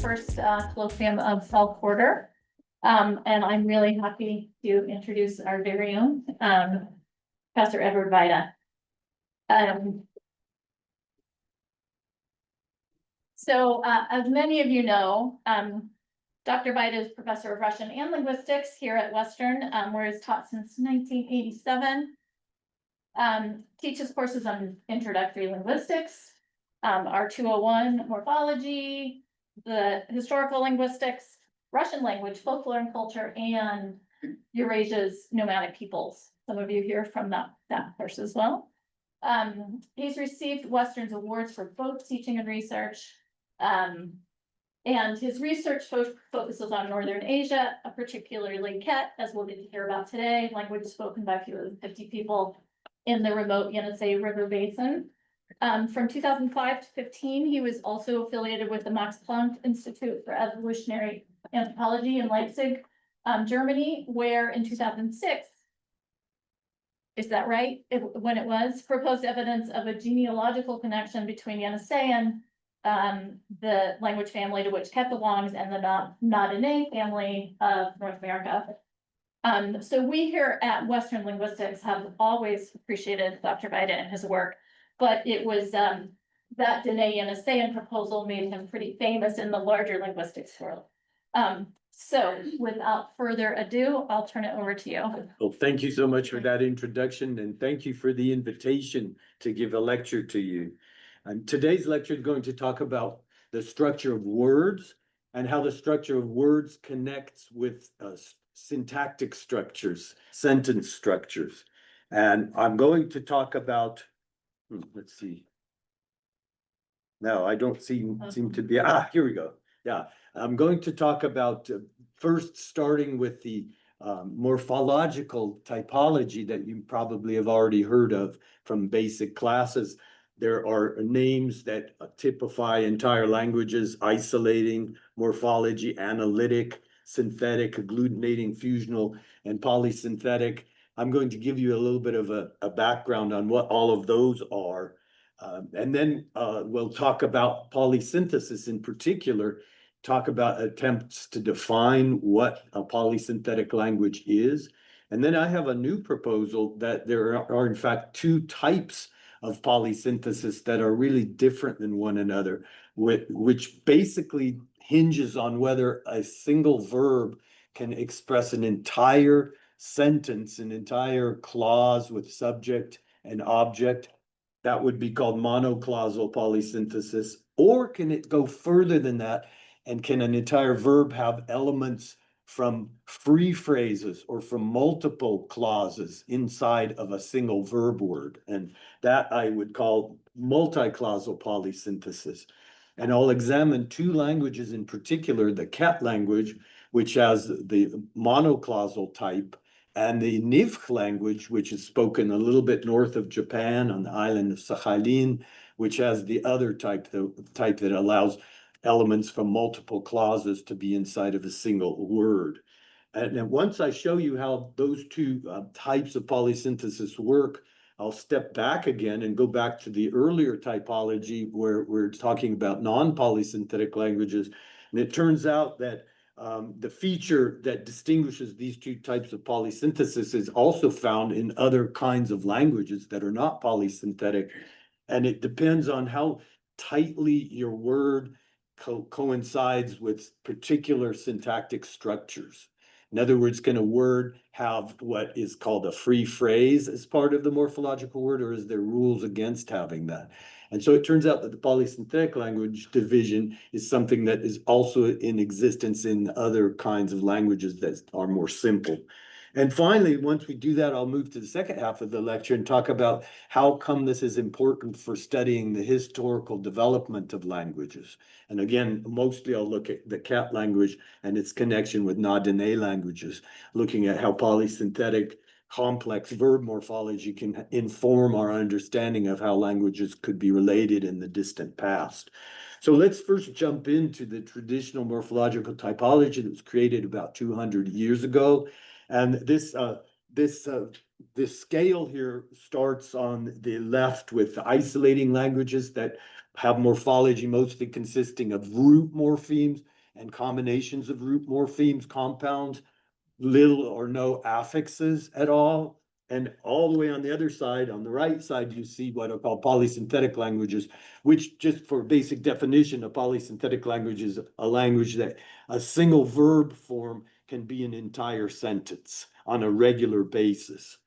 first colloquium of fall quarter. And I'm really happy to introduce our very own Professor Edward Vajda. So as many of you know, Dr. Vajda is professor of Russian and linguistics here at Western, where he's taught since 1987. Teaches courses on introductory linguistics, our 201 morphology, the historical linguistics, Russian language, folklore and culture, and Eurasia's nomadic peoples. Some of you hear from that course as well. He's received Western's awards for both teaching and research. And his research focuses on Northern Asia, particularly Ket, as we'll get to hear about today, language spoken by fewer than 50 people in the remote Yenisei River Basin. From 2005 to 15, he was also affiliated with the Max Planck Institute for Evolutionary Anthropology in Leipzig, Germany, where in 2006, is that right? When it was proposed evidence of a genealogical connection between Yeniseian, the language family to which Ket belongs, and the Na-Dene family of North America. So we here at Western Linguistics have always appreciated Dr. Vajda and his work, but it was that Dene-Yeniseian proposal made him pretty famous in the larger linguistics world. So without further ado, I'll turn it over to you. Well, thank you so much for that introduction, and thank you for the invitation to give a lecture to you. And today's lecture is going to talk about the structure of words and how the structure of words connects with syntactic structures, sentence structures. And I'm going to talk about, let's see. No, I don't seem to be, here we go. Yeah, I'm going to talk about first starting with the morphological typology that you probably have already heard of from basic classes. There are names that typify entire languages: isolating, morphology, analytic, synthetic, agglutinating, fusional, and polysynthetic. I'm going to give you a little bit of a background on what all of those are. And then we'll talk about polysynthesis in particular, talk about attempts to define what a polysynthetic language is. And then I have a new proposal that there are in fact two types of polysynthesis that are really different than one another, which basically hinges on whether a single verb can express an entire sentence, an entire clause with subject and object. That would be called monoclausal polysynthesis. Or can it go further than that? And can an entire verb have elements from free phrases or from multiple clauses inside of a single verb word? And that I would call multiclausal polysynthesis. And I'll examine two languages in particular, the Ket language, which has the monoclausal type, and the Nivkh language, which is spoken a little bit north of Japan on the island of Sakhalin, which has the other type, the type that allows elements from multiple clauses to be inside of a single word. And then once I show you how those two types of polysynthesis work, I'll step back again and go back to the earlier typology where we're talking about non-polysynthetic languages. And it turns out that the feature that distinguishes these two types of polysynthesis is also found in other kinds of languages that are not polysynthetic. And it depends on how tightly your word coincides with particular syntactic structures. In other words, can a word have what is called a free phrase as part of the morphological word, or is there rules against having that? And so it turns out that the polysynthetic language division is something that is also in existence in other kinds of languages that are more simple. And finally, once we do that, I'll move to the second half of the lecture and talk about how come this is important for studying the historical development of languages. And again, mostly I'll look at the Ket language and its connection with Na-Dene languages, looking at how polysynthetic complex verb morphology can inform our understanding of how languages could be related in the distant past. So let's first jump into the traditional morphological typology that was created about 200 years ago. And this scale here starts on the left with isolating languages that have morphology mostly consisting of root morphemes, and combinations of root morphemes, compounds, little or no affixes at all. And all the way on the other side, on the right side, you see what are called polysynthetic languages, which, just for basic definition, a polysynthetic language is a language that a single verb form can be an entire sentence on a regular basis.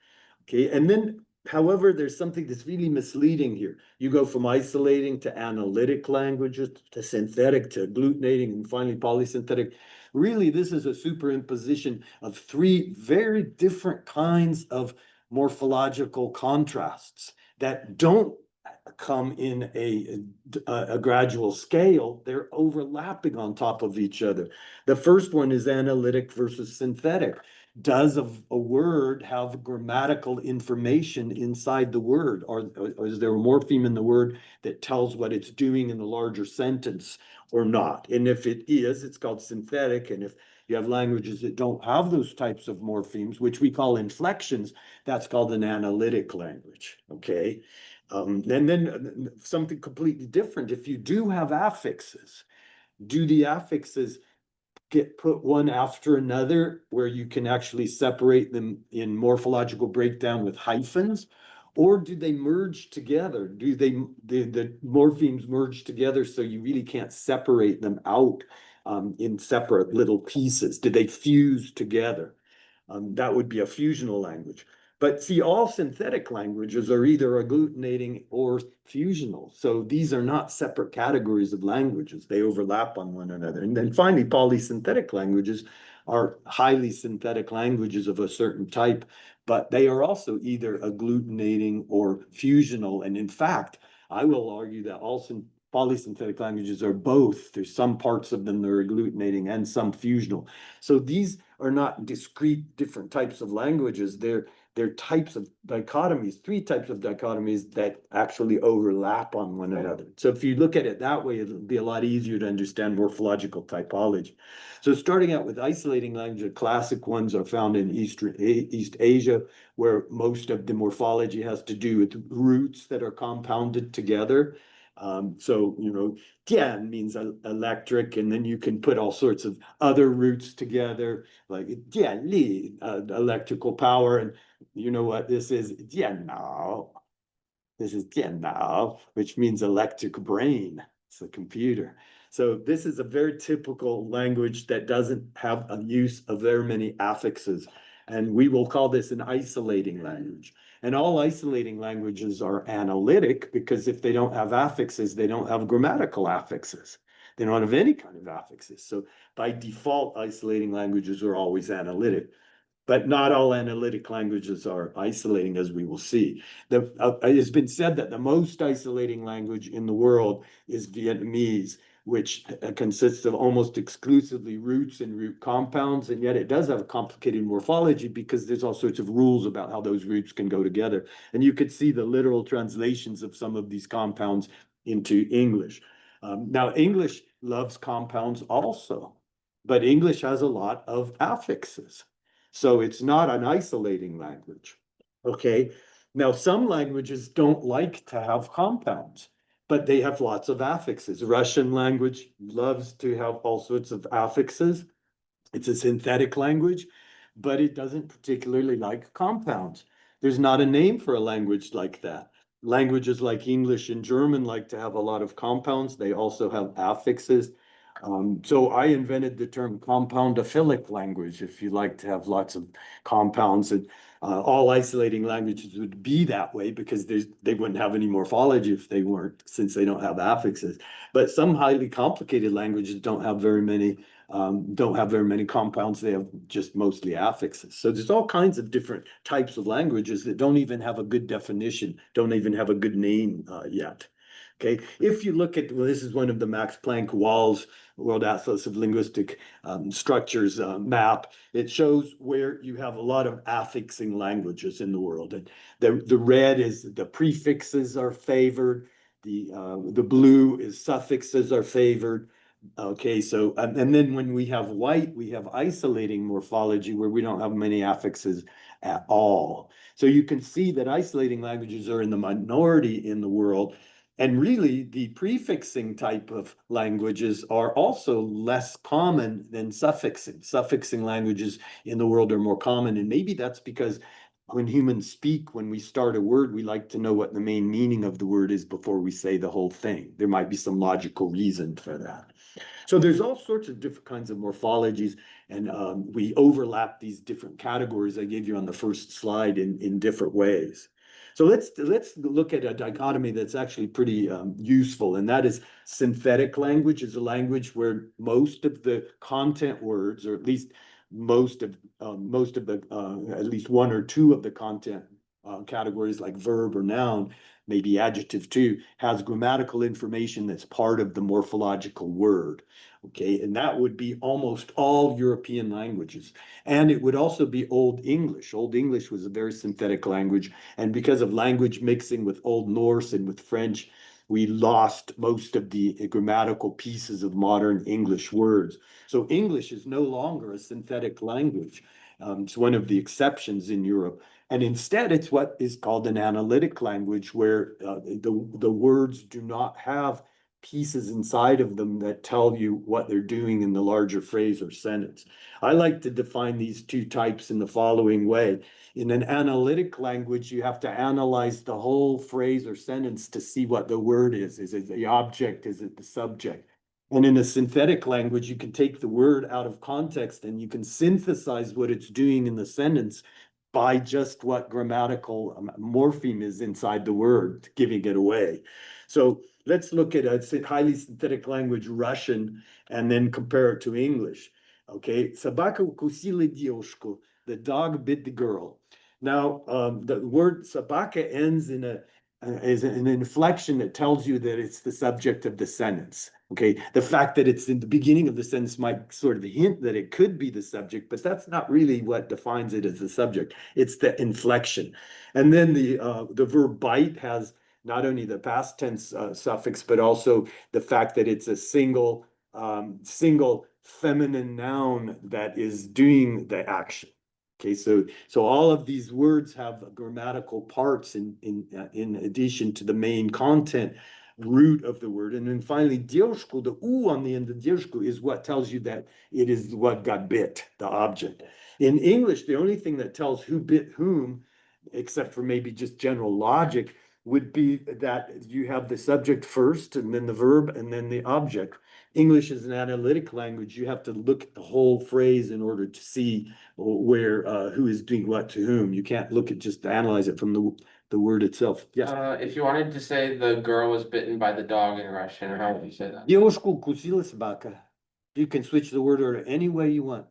Okay, and then, however, there's something that's really misleading here. You go from isolating to analytic languages to synthetic to agglutinating and finally polysynthetic. Really, this is a superimposition of three very different kinds of morphological contrasts that don't come in a gradual scale. They're overlapping on top of each other. The first one is analytic versus synthetic. Does a word have grammatical information inside the word? Or is there a morpheme in the word that tells what it's doing in the larger sentence or not? And if it is, it's called synthetic. And if you have languages that don't have those types of morphemes, which we call inflections, that's called an analytic language, okay? And then something completely different. If you do have affixes, do the affixes get put one after another where you can actually separate them in morphological breakdown with hyphens? Or do they merge together? Do the morphemes merge together so you really can't separate them out in separate little pieces? Do they fuse together? That would be a fusional language. But see, all synthetic languages are either agglutinating or fusional. So these are not separate categories of languages. They overlap on one another. And then finally, polysynthetic languages are highly synthetic languages of a certain type, but they are also either agglutinating or fusional. And in fact, I will argue that all polysynthetic languages are both. There's some parts of them that are agglutinating and some fusional. So these are not discrete different types of languages. They're types of dichotomies, three types of dichotomies that actually overlap on one another. So if you look at it that way, it'll be a lot easier to understand morphological typology. So starting out with isolating language, the classic ones are found in East Asia, where most of the morphology has to do with roots that are compounded together. So, Tian means electric, and then you can put all sorts of other roots together, like Tian Li, electrical power, and you know what this is? Tian Nao. This is Tian Nao, which means electric brain. It's a computer. So this is a very typical language that doesn't have a use of very many affixes, and we will call this an isolating language. And all isolating languages are analytic because if they don't have affixes, they don't have grammatical affixes. They don't have any kind of affixes. So by default, isolating languages are always analytic. But not all analytic languages are isolating, as we will see. It's been said that the most isolating language in the world is Vietnamese, which consists of almost exclusively roots and root compounds, and yet it does have a complicated morphology because there's all sorts of rules about how those roots can go together. And you could see the literal translations of some of these compounds into English. Now, English loves compounds also, but English has a lot of affixes. So it's not an isolating language, okay? Now, some languages don't like to have compounds, but they have lots of affixes. Russian language loves to have all sorts of affixes. It's a synthetic language, but it doesn't particularly like compounds. There's not a name for a language like that. Languages like English and German like to have a lot of compounds. They also have affixes. So I invented the term compoundophilic language, if you like to have lots of compounds. And all isolating languages would be that way because they wouldn't have any morphology if they weren't, since they don't have affixes. But some highly complicated languages don't have very many compounds. They have just mostly affixes. So there's all kinds of different types of languages that don't even have a good definition, don't even have a good name yet. Okay, if you look at, well, this is one of the Max Planck Wahl's World Atlas of Linguistic Structures map. It shows where you have a lot of affixing languages in the world. And the red is the prefixes are favored. The blue is suffixes are favored. Okay, so, and then when we have white, we have isolating morphology where we don't have many affixes at all. So you can see that isolating languages are in the minority in the world. And really, the prefixing type of languages are also less common than suffixing. Suffixing languages in the world are more common, and maybe that's because when humans speak, when we start a word, we like to know what the main meaning of the word is before we say the whole thing. There might be some logical reason for that. So there's all sorts of different kinds of morphologies, and we overlap these different categories I gave you on the first slide in different ways. So let's look at a dichotomy that's actually pretty useful, and that is synthetic language is a language where most of the content words, or at least most of the at least one or two of the content categories like verb or noun, maybe adjective too, has grammatical information that's part of the morphological word. Okay, and that would be almost all European languages. And it would also be Old English. Old English was a very synthetic language. And because of language mixing with Old Norse and with French, we lost most of the grammatical pieces of modern English words. So English is no longer a synthetic language. It's one of the exceptions in Europe. And instead, it's what is called an analytic language, where the words do not have pieces inside of them that tell you what they're doing in the larger phrase or sentence. I like to define these two types in the following way. In an analytic language, you have to analyze the whole phrase or sentence to see what the word is. Is it the object? Is it the subject? And in a synthetic language, you can take the word out of context and you can synthesize what it's doing in the sentence by just what grammatical morpheme is inside the word, giving it away. So let's look at a highly synthetic language, Russian, and then compare it to English. Okay, собака укусила девушку. The dog bit the girl. Now, the word sabaka ends in is an inflection that tells you that it's the subject of the sentence. Okay, the fact that it's in the beginning of the sentence might sort of hint that it could be the subject, but that's not really what defines it as the subject. It's the inflection. And then the verb bite has not only the past tense suffix, but also the fact that it's a single feminine noun that is doing the action. Okay, so all of these words have grammatical parts in addition to the main content root of the word. And then finally, девушку, the u on the end of девушку is what tells you that it is what got bit, the object. In English, the only thing that tells who bit whom, except for maybe just general logic, would be that you have the subject first and then the verb and then the object. English is an analytic language. You have to look at the whole phrase in order to see where who is doing what to whom. You can't look at just analyze it from the word itself. Yes. If you wanted to say the girl was bitten by the dog in Russian, how would you say that? Девушку укусила собака. You can switch the word order any way you want.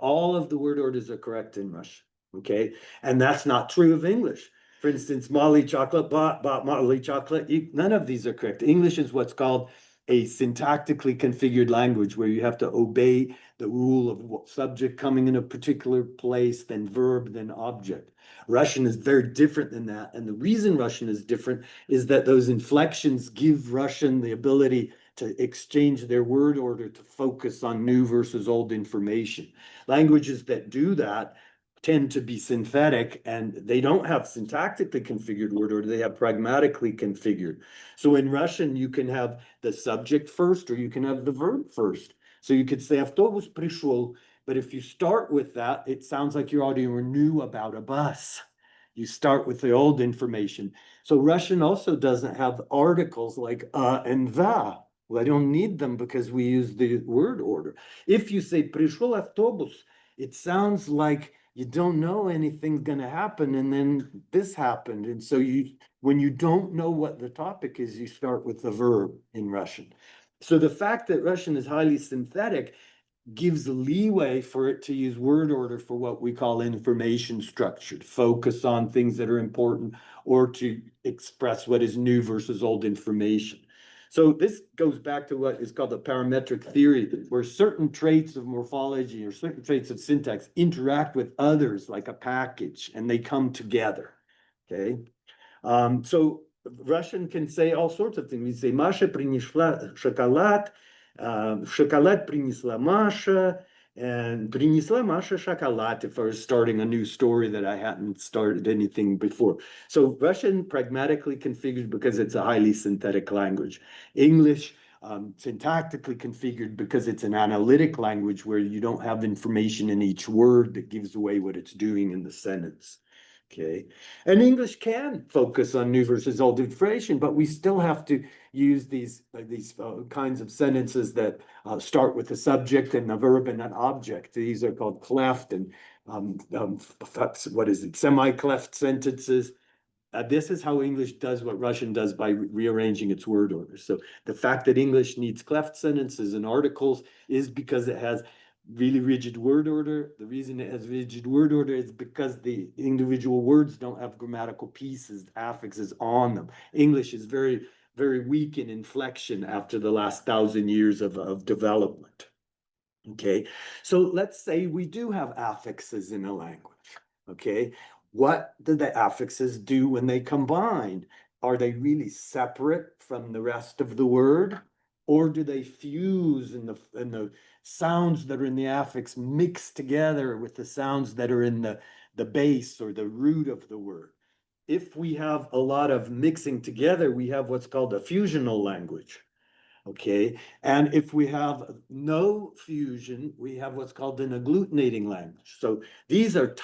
All of the word orders are correct in Russian. Okay, and that's not true of English. For instance, Molly chocolate, bought Molly chocolate. None of these are correct. English is what's called a syntactically configured language, where you have to obey the rule of subject coming in a particular place, then verb, then object. Russian is very different than that. And the reason Russian is different is that those inflections give Russian the ability to exchange their word order to focus on new versus old information. Languages that do that tend to be synthetic, and they don't have syntactically configured word order, they have pragmatically configured. So in Russian, you can have the subject first, or you can have the verb first. So you could say автобус пришел, but if you start with that, it sounds like you already knew about a bus. You start with the old information. So Russian also doesn't have articles like and va. Well, I don't need them because we use the word order. If you say пришел автобус, it sounds like you don't know anything's going to happen, and then this happened. And so when you don't know what the topic is, you start with the verb in Russian. So the fact that Russian is highly synthetic gives leeway for it to use word order for what we call information structure, to focus on things that are important, or to express what is new versus old information. So this goes back to what is called the parametric theory, where certain traits of morphology or certain traits of syntax interact with others like a package, and they come together. Okay, so Russian can say all sorts of things. We say Masha принесла шоколад, шоколад принесла Masha. And принесла Маша шоколад if I was starting a new story that I hadn't started anything before. So Russian pragmatically configured because it's a highly synthetic language. English syntactically configured because it's an analytic language where you don't have information in each word that gives away what it's doing in the sentence. Okay. And English can focus on new versus old information, but we still have to use these kinds of sentences that start with a subject and a verb and an object. These are called cleft and what is it? Semi-cleft sentences. This is how English does what Russian does by rearranging its word order. So the fact that English needs cleft sentences and articles is because it has really rigid word order. The reason it has rigid word order is because the individual words don't have grammatical pieces, affixes on them. English is very, very weak in inflection after the last 1,000 years of development. Okay, so let's say we do have affixes in a language. Okay, what do the affixes do when they combine? Are they really separate from the rest of the word? Or do they fuse and the sounds that are in the affix mix together with the sounds that are in the base or the root of the word? If we have a lot of mixing together, we have what's called a fusional language. Okay, and if we have no fusion, we have what's called an agglutinating language. So these are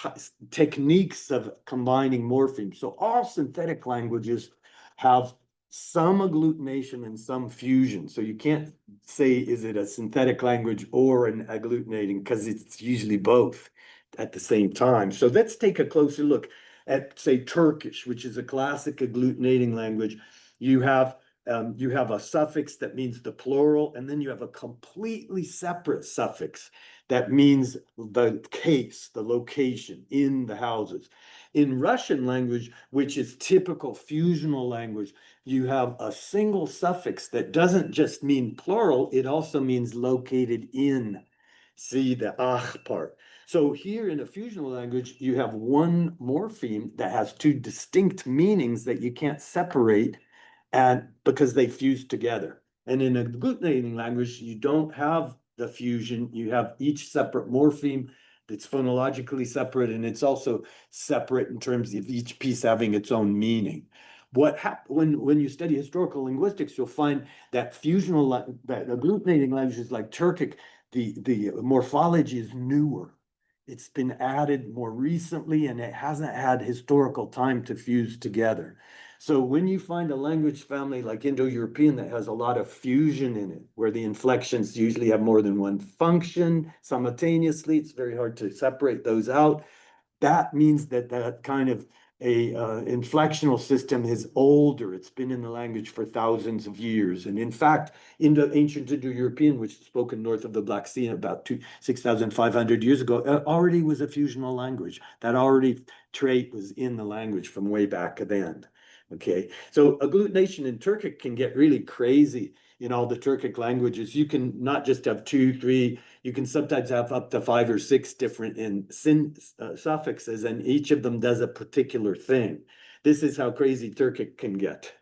techniques of combining morphemes. So all synthetic languages have some agglutination and some fusion. So you can't say, is it a synthetic language or an agglutinating, because it's usually both at the same time. So let's take a closer look at, say, Turkish, which is a classic agglutinating language. You have a suffix that means the plural, and then you have a completely separate suffix that means the case, the location in the houses. In Russian language, which is typical fusional language, you have a single suffix that doesn't just mean plural, it also means located in. See the ach part. So here in a fusional language, you have one morpheme that has two distinct meanings that you can't separate, and because they fuse together. And in a agglutinating language, you don't have the fusion. You have each separate morpheme that's phonologically separate, and it's also separate in terms of each piece having its own meaning. When you study historical linguistics, you'll find that that agglutinating languages like Turkic, the morphology is newer. It's been added more recently, and it hasn't had historical time to fuse together. So when you find a language family like Indo-European that has a lot of fusion in it, where the inflections usually have more than one function simultaneously, it's very hard to separate those out. That means that that kind of a inflectional system is older. It's been in the language for thousands of years. And in fact, ancient Indo-European, which is spoken north of the Black Sea about 6,500 years ago, already was a fusional language. That already trait was in the language from way back then. Okay, so agglutination in Turkic can get really crazy in all the Turkic languages. You can not just have 2, 3, you can sometimes have up to 5 or 6 different suffixes, and each of them does a particular thing. This is how crazy Turkic can get.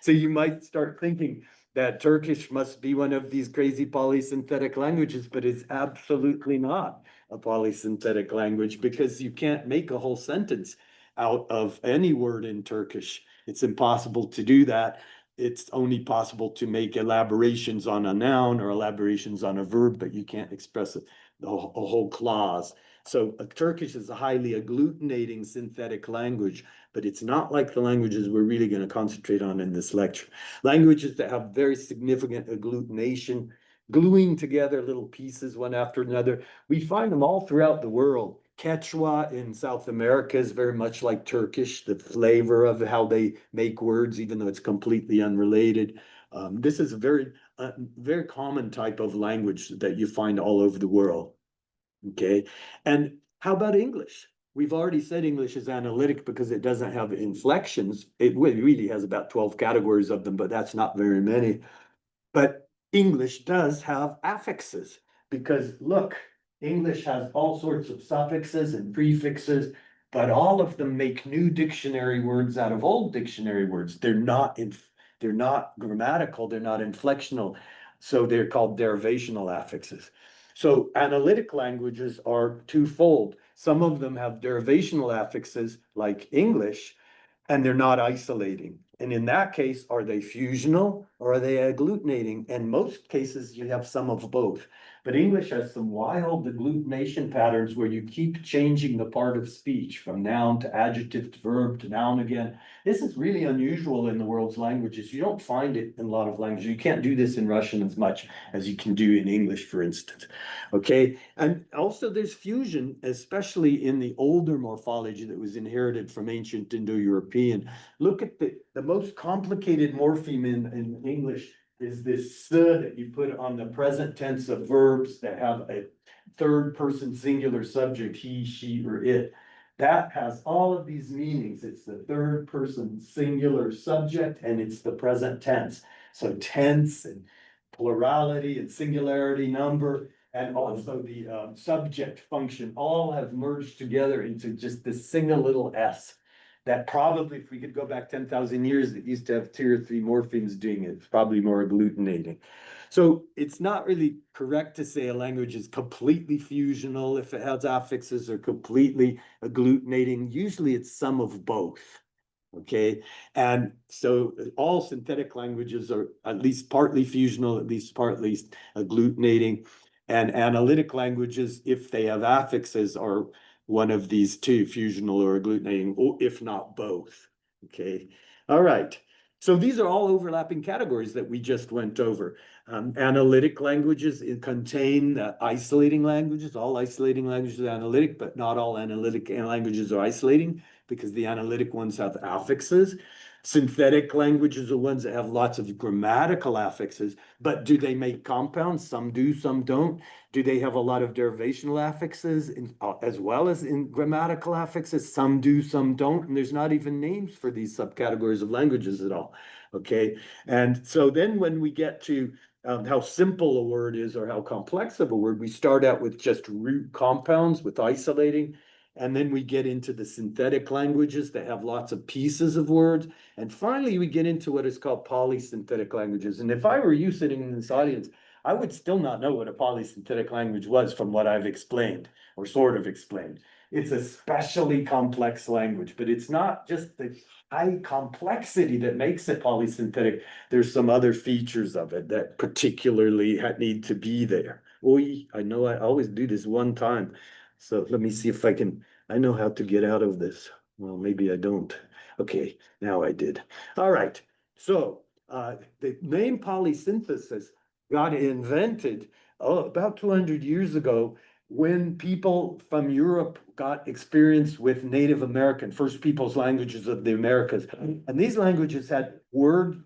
So you might start thinking that Turkish must be one of these crazy polysynthetic languages, but it's absolutely not a polysynthetic language, because you can't make a whole sentence out of any word in Turkish. It's impossible to do that. It's only possible to make elaborations on a noun or elaborations on a verb, but you can't express a whole clause. So Turkish is a highly agglutinating synthetic language, but it's not like the languages we're really going to concentrate on in this lecture. Languages that have very significant agglutination, gluing together little pieces one after another. We find them all throughout the world. Quechua in South America is very much like Turkish, the flavor of how they make words, even though it's completely unrelated. This is a very common type of language that you find all over the world. Okay, and how about English? We've already said English is analytic because it doesn't have inflections. It really has about 12 categories of them, but that's not very many. But English does have affixes, because look, English has all sorts of suffixes and prefixes, but all of them make new dictionary words out of old dictionary words. They're not grammatical, they're not inflectional, so they're called derivational affixes. So analytic languages are twofold. Some of them have derivational affixes like English, and they're not isolating. And in that case, are they fusional or are they agglutinating? In most cases, you have some of both. But English has some wild agglutination patterns where you keep changing the part of speech from noun to adjective to verb to noun again. This is really unusual in the world's languages. You don't find it in a lot of languages. You can't do this in Russian as much as you can do in English, for instance. Okay, and also there's fusion, especially in the older morphology that was inherited from ancient Indo-European. Look at the most complicated morpheme in English is this "s" that you put on the present tense of verbs that have a third person singular subject, he, she, or it. That has all of these meanings. It's the third person singular subject and it's the present tense. So tense and plurality and singularity number and also the subject function all have merged together into just this single little s. That probably, if we could go back 10,000 years, it used to have 2 or 3 morphemes doing it. It's probably more agglutinating. So it's not really correct to say a language is completely fusional if it has affixes or completely agglutinating. Usually it's some of both. Okay, and so all synthetic languages are at least partly fusional, at least partly agglutinating. And analytic languages, if they have affixes, are one of these two, fusional or agglutinating, if not both. Okay, all right. So these are all overlapping categories that we just went over. Analytic languages contain isolating languages. All isolating languages are analytic, but not all analytic languages are isolating because the analytic ones have affixes. Synthetic languages are ones that have lots of grammatical affixes, but do they make compounds? Some do, some don't. Do they have a lot of derivational affixes as well as in grammatical affixes? Some do, some don't. And there's not even names for these subcategories of languages at all. Okay. And so then when we get to how simple a word is or how complex of a word, we start out with just root compounds with isolating. And then we get into the synthetic languages that have lots of pieces of words. And finally, we get into what is called polysynthetic languages. And if I were you sitting in this audience, I would still not know what a polysynthetic language was from what I've explained or sort of explained. It's a especially complex language, but it's not just the high complexity that makes it polysynthetic. There's some other features of it that particularly need to be there. Oy, I know I always do this one time. So let me see if I know how to get out of this. Well, maybe I don't. Okay, now I did. All right, so the name polysynthesis got invented about 200 years ago when people from Europe got experience with Native American, First Peoples languages of the Americas. And these languages had word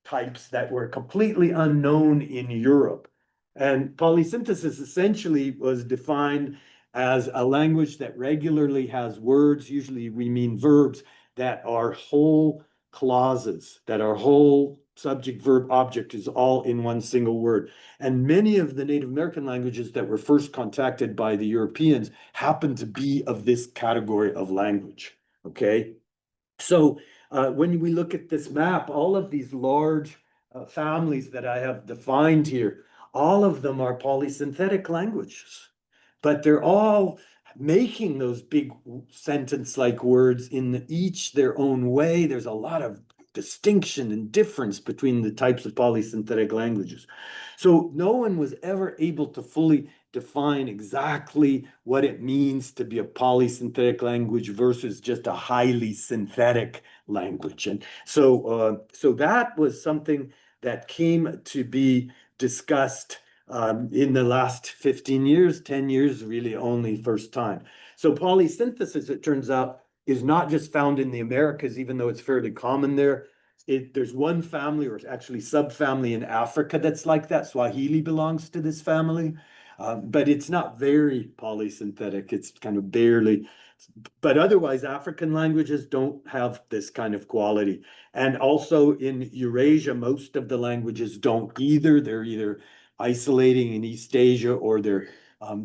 types that were completely unknown in Europe. And polysynthesis essentially was defined as a language that regularly has words, usually we mean verbs, that are whole clauses, that are whole subject, verb, object is all in one single word. And many of the Native American languages that were first contacted by the Europeans happen to be of this category of language, okay? So when we look at this map, all of these large families that I have defined here, all of them are polysynthetic languages, but they're all making those big sentence-like words in each their own way. There's a lot of distinction and difference between the types of polysynthetic languages. So no one was ever able to fully define exactly what it means to be a polysynthetic language versus just a highly synthetic language. And so that was something that came to be discussed in the last 15 years, 10 years, really only first time. So polysynthesis, it turns out, is not just found in the Americas, even though it's fairly common there. There's one family, or actually subfamily in Africa that's like that. Swahili belongs to this family, but it's not very polysynthetic. It's kind of barely. But otherwise, African languages don't have this kind of quality. And also in Eurasia, most of the languages don't either. They're either isolating in East Asia or they're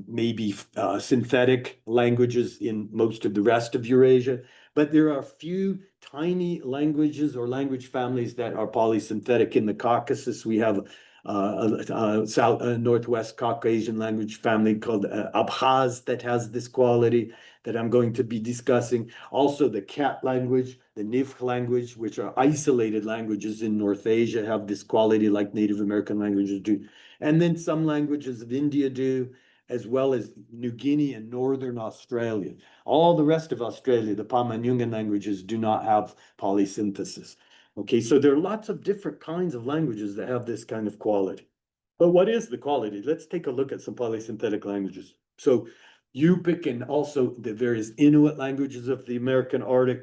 maybe synthetic languages in most of the rest of Eurasia. But there are a few tiny languages or language families that are polysynthetic. In the Caucasus, we have South Northwest Caucasian language family called Abkhaz that has this quality that I'm going to be discussing. Also, the Ket language, the Nivkh language, which are isolated languages in North Asia, have this quality like Native American languages do. And then some languages of India do, as well as New Guinea and Northern Australia. All the rest of Australia, the Pama-Nyungan languages, do not have polysynthesis. Okay, so there are lots of different kinds of languages that have this kind of quality. But what is the quality? Let's take a look at some polysynthetic languages. So Yupik and also the various Inuit languages of the American Arctic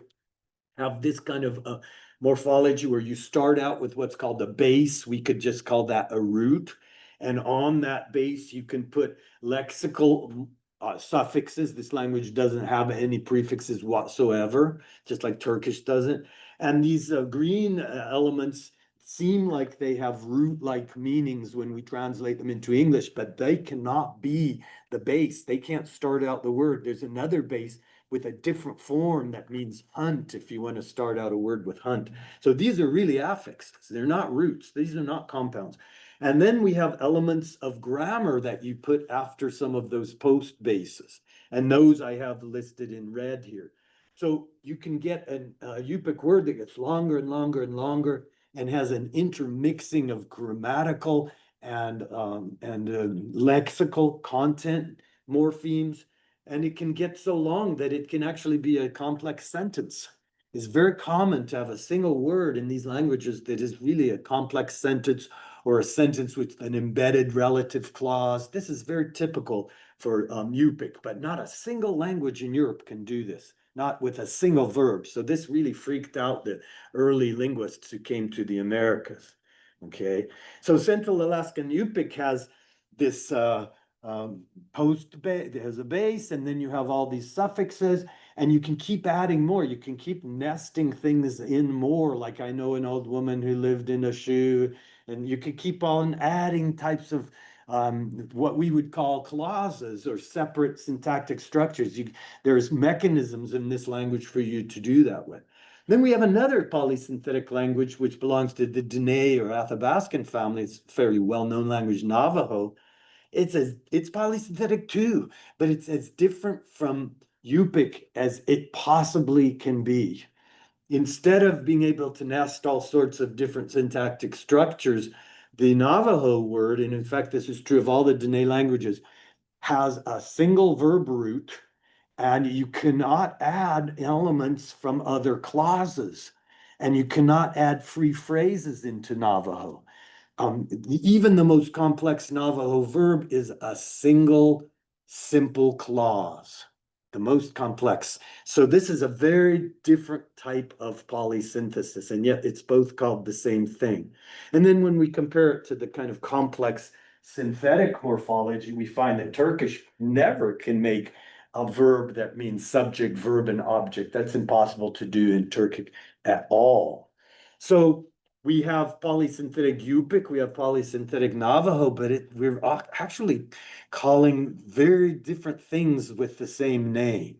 have this kind of morphology where you start out with what's called a base. We could just call that a root. And on that base, you can put lexical suffixes. This language doesn't have any prefixes whatsoever, just like Turkish doesn't. And these green elements seem like they have root-like meanings when we translate them into English, but they cannot be the base. They can't start out the word. There's another base with a different form that means hunt if you want to start out a word with hunt. So these are really affixes. They're not roots. These are not compounds. And then we have elements of grammar that you put after some of those post bases. And those I have listed in red here. So you can get a Yupik word that gets longer and longer and longer and has an intermixing of grammatical and lexical content morphemes. And it can get so long that it can actually be a complex sentence. It's very common to have a single word in these languages that is really a complex sentence or a sentence with an embedded relative clause. This is very typical for Yupik, but not a single language in Europe can do this, not with a single verb. So this really freaked out the early linguists who came to the Americas. Okay, so Central Alaskan Yupik has this post base, there's a base, and then you have all these suffixes, and you can keep adding more. You can keep nesting things in more. Like I know an old woman who lived in a shoe, and you could keep on adding types of what we would call clauses or separate syntactic structures. There's mechanisms in this language for you to do that with. Then we have another polysynthetic language, which belongs to the Dene or Athabascan family. It's a fairly well-known language, Navajo. It's polysynthetic too, but it's as different from Yupik as it possibly can be. Instead of being able to nest all sorts of different syntactic structures, the Navajo word, and in fact, this is true of all the Dene languages, has a single verb root, and you cannot add elements from other clauses, and you cannot add free phrases into Navajo. Even the most complex Navajo verb is a single simple clause, the most complex. So this is a very different type of polysynthesis, and yet it's both called the same thing. And then when we compare it to the kind of complex synthetic morphology, we find that Turkish never can make a verb that means subject, verb, and object. That's impossible to do in Turkic at all. So we have polysynthetic Yupik, we have polysynthetic Navajo, but we're actually calling very different things with the same name.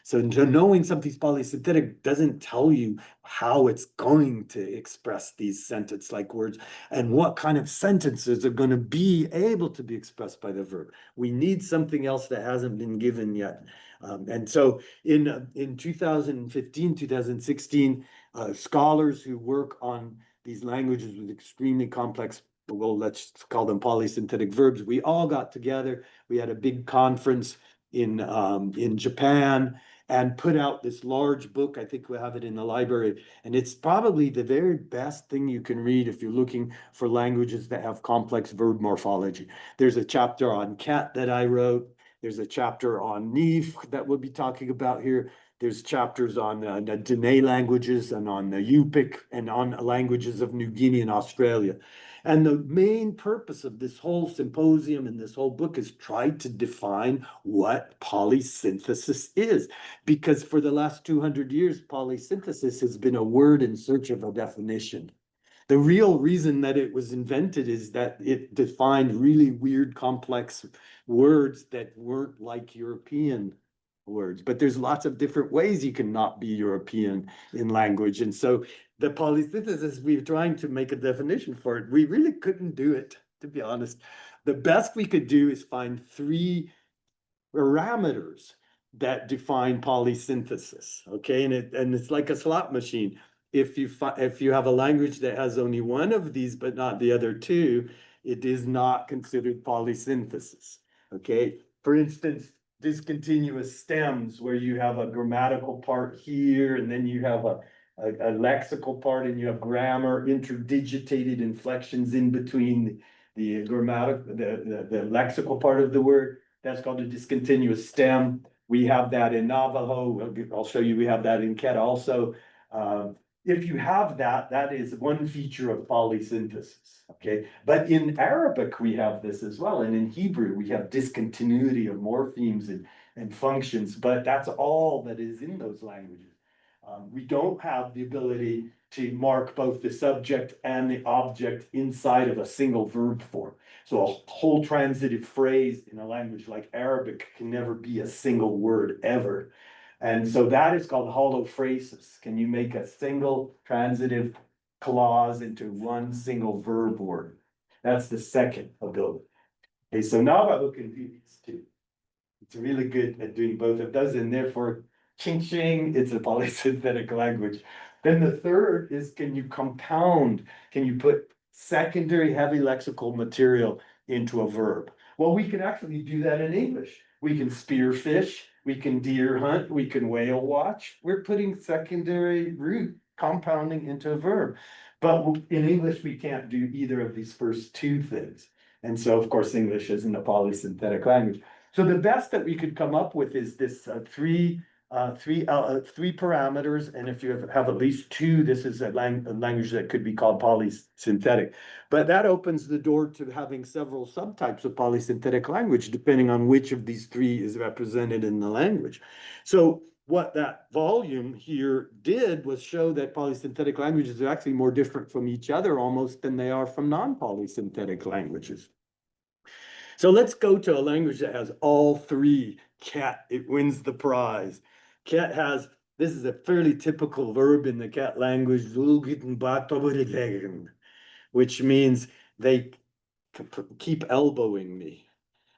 So knowing something's polysynthetic doesn't tell you how it's going to express these sentence-like words and what kind of sentences are going to be able to be expressed by the verb. We need something else that hasn't been given yet. And so in 2015, 2016, scholars who work on these languages with extremely complex, well, let's call them polysynthetic verbs, we all got together. We had a big conference in Japan and put out this large book. I think we have it in the library, and it's probably the very best thing you can read if you're looking for languages that have complex verb morphology. There's a chapter on Ket that I wrote. There's a chapter on Nivkh that we'll be talking about here. There's chapters on the Dene languages and on the Yupik and on languages of New Guinea and Australia. And the main purpose of this whole symposium and this whole book is try to define what polysynthesis is. Because for the last 200 years, polysynthesis has been a word in search of a definition. The real reason that it was invented is that it defined really weird, complex words that weren't like European words. But there's lots of different ways you can not be European in language. And so the polysynthesis, we were trying to make a definition for it. We really couldn't do it, to be honest. The best we could do is find 3 parameters that define polysynthesis, okay? And it's like a slot machine. If you have a language that has only one of these but not the other 2, it is not considered polysynthesis, okay? For instance, discontinuous stems where you have a grammatical part here and then you have a lexical part and you have grammar, interdigitated inflections in between the the lexical part of the word. That's called a discontinuous stem. We have that in Navajo. I'll show you, we have that in Ket also. If you have that, that is one feature of polysynthesis, okay? But in Arabic, we have this as well. And in Hebrew, we have discontinuity of morphemes and functions, but that's all that is in those languages. We don't have the ability to mark both the subject and the object inside of a single verb form. So a whole transitive phrase in a language like Arabic can never be a single word ever. And so that is called holophrasis. Can you make a single transitive clause into one single verb word? That's the second ability. Okay, so Navajo can do these 2. It's really good at doing both of those, and therefore, ching ching, it's a polysynthetic language. Then the third is, can you compound? Can you put secondary heavy lexical material into a verb? Well, we can actually do that in English. We can spearfish, we can deer hunt, we can whale watch. We're putting secondary root compounding into a verb. But in English, we can't do either of these first 2 things. And so, of course, English isn't a polysynthetic language. So the best that we could come up with is this 3 parameters, and if you have at least 2, this is a language that could be called polysynthetic. But that opens the door to having several subtypes of polysynthetic language, depending on which of these 3 is represented in the language. So what that volume here did was show that polysynthetic languages are actually more different from each other almost than they are from non-polysynthetic languages. So let's go to a language that has all 3. Ket, it wins the prize. Ket has, this is a fairly typical verb in the Ket language, which means they keep elbowing me.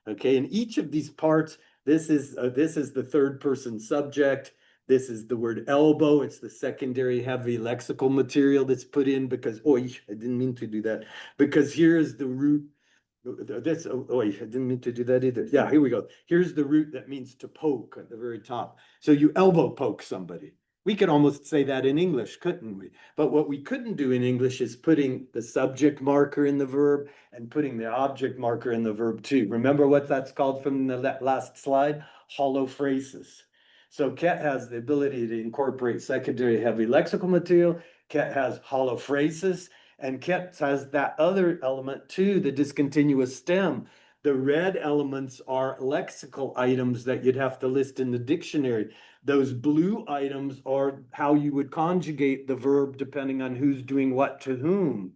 Okay, in each of these parts, this is the 3rd person subject. This is the word elbow. It's the secondary heavy lexical material that's put in because, oh, I didn't mean to do that. Because here is the root. This, oh, I didn't mean to do that either. Yeah, here we go. Here's the root that means to poke at the very top. So you elbow poke somebody. We could almost say that in English, couldn't we? But what we couldn't do in English is putting the subject marker in the verb and putting the object marker in the verb too. Remember what that's called from the last slide? Holophrasis. So Ket has the ability to incorporate secondary heavy lexical material. Ket has holophrasis. And Ket has that other element too, the discontinuous stem. The red elements are lexical items that you'd have to list in the dictionary. Those blue items are how you would conjugate the verb depending on who's doing what to whom.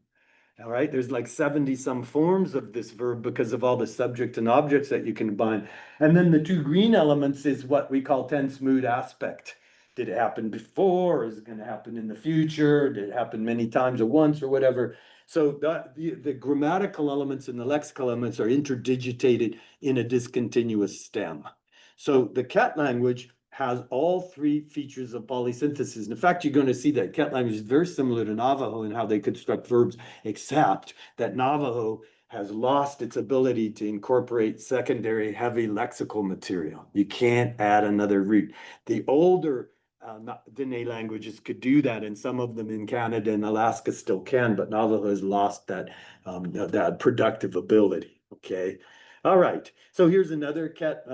All right, there's like 70 some forms of this verb because of all the subject and objects that you can combine. And then the 2 green elements is what we call tense mood aspect. Did it happen before? Or is it going to happen in the future? Did it happen many times or once or whatever? So the grammatical elements and the lexical elements are interdigitated in a discontinuous stem. So the Ket language has all 3 features of polysynthesis. And in fact, you're going to see that Ket language is very similar to Navajo in how they construct verbs, except that Navajo has lost its ability to incorporate secondary heavy lexical material. You can't add another root. The older Dene languages could do that, and some of them in Canada and Alaska still can, but Navajo has lost that productive ability. Okay. All right. So here's another Ket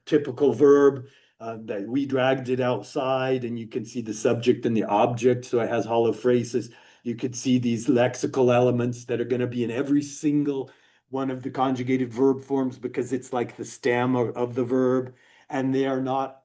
typical verb that we dragged it outside, and you can see the subject and the object. So it has holophrasis. You could see these lexical elements that are going to be in every single one of the conjugated verb forms because it's like the stem of the verb, and they're not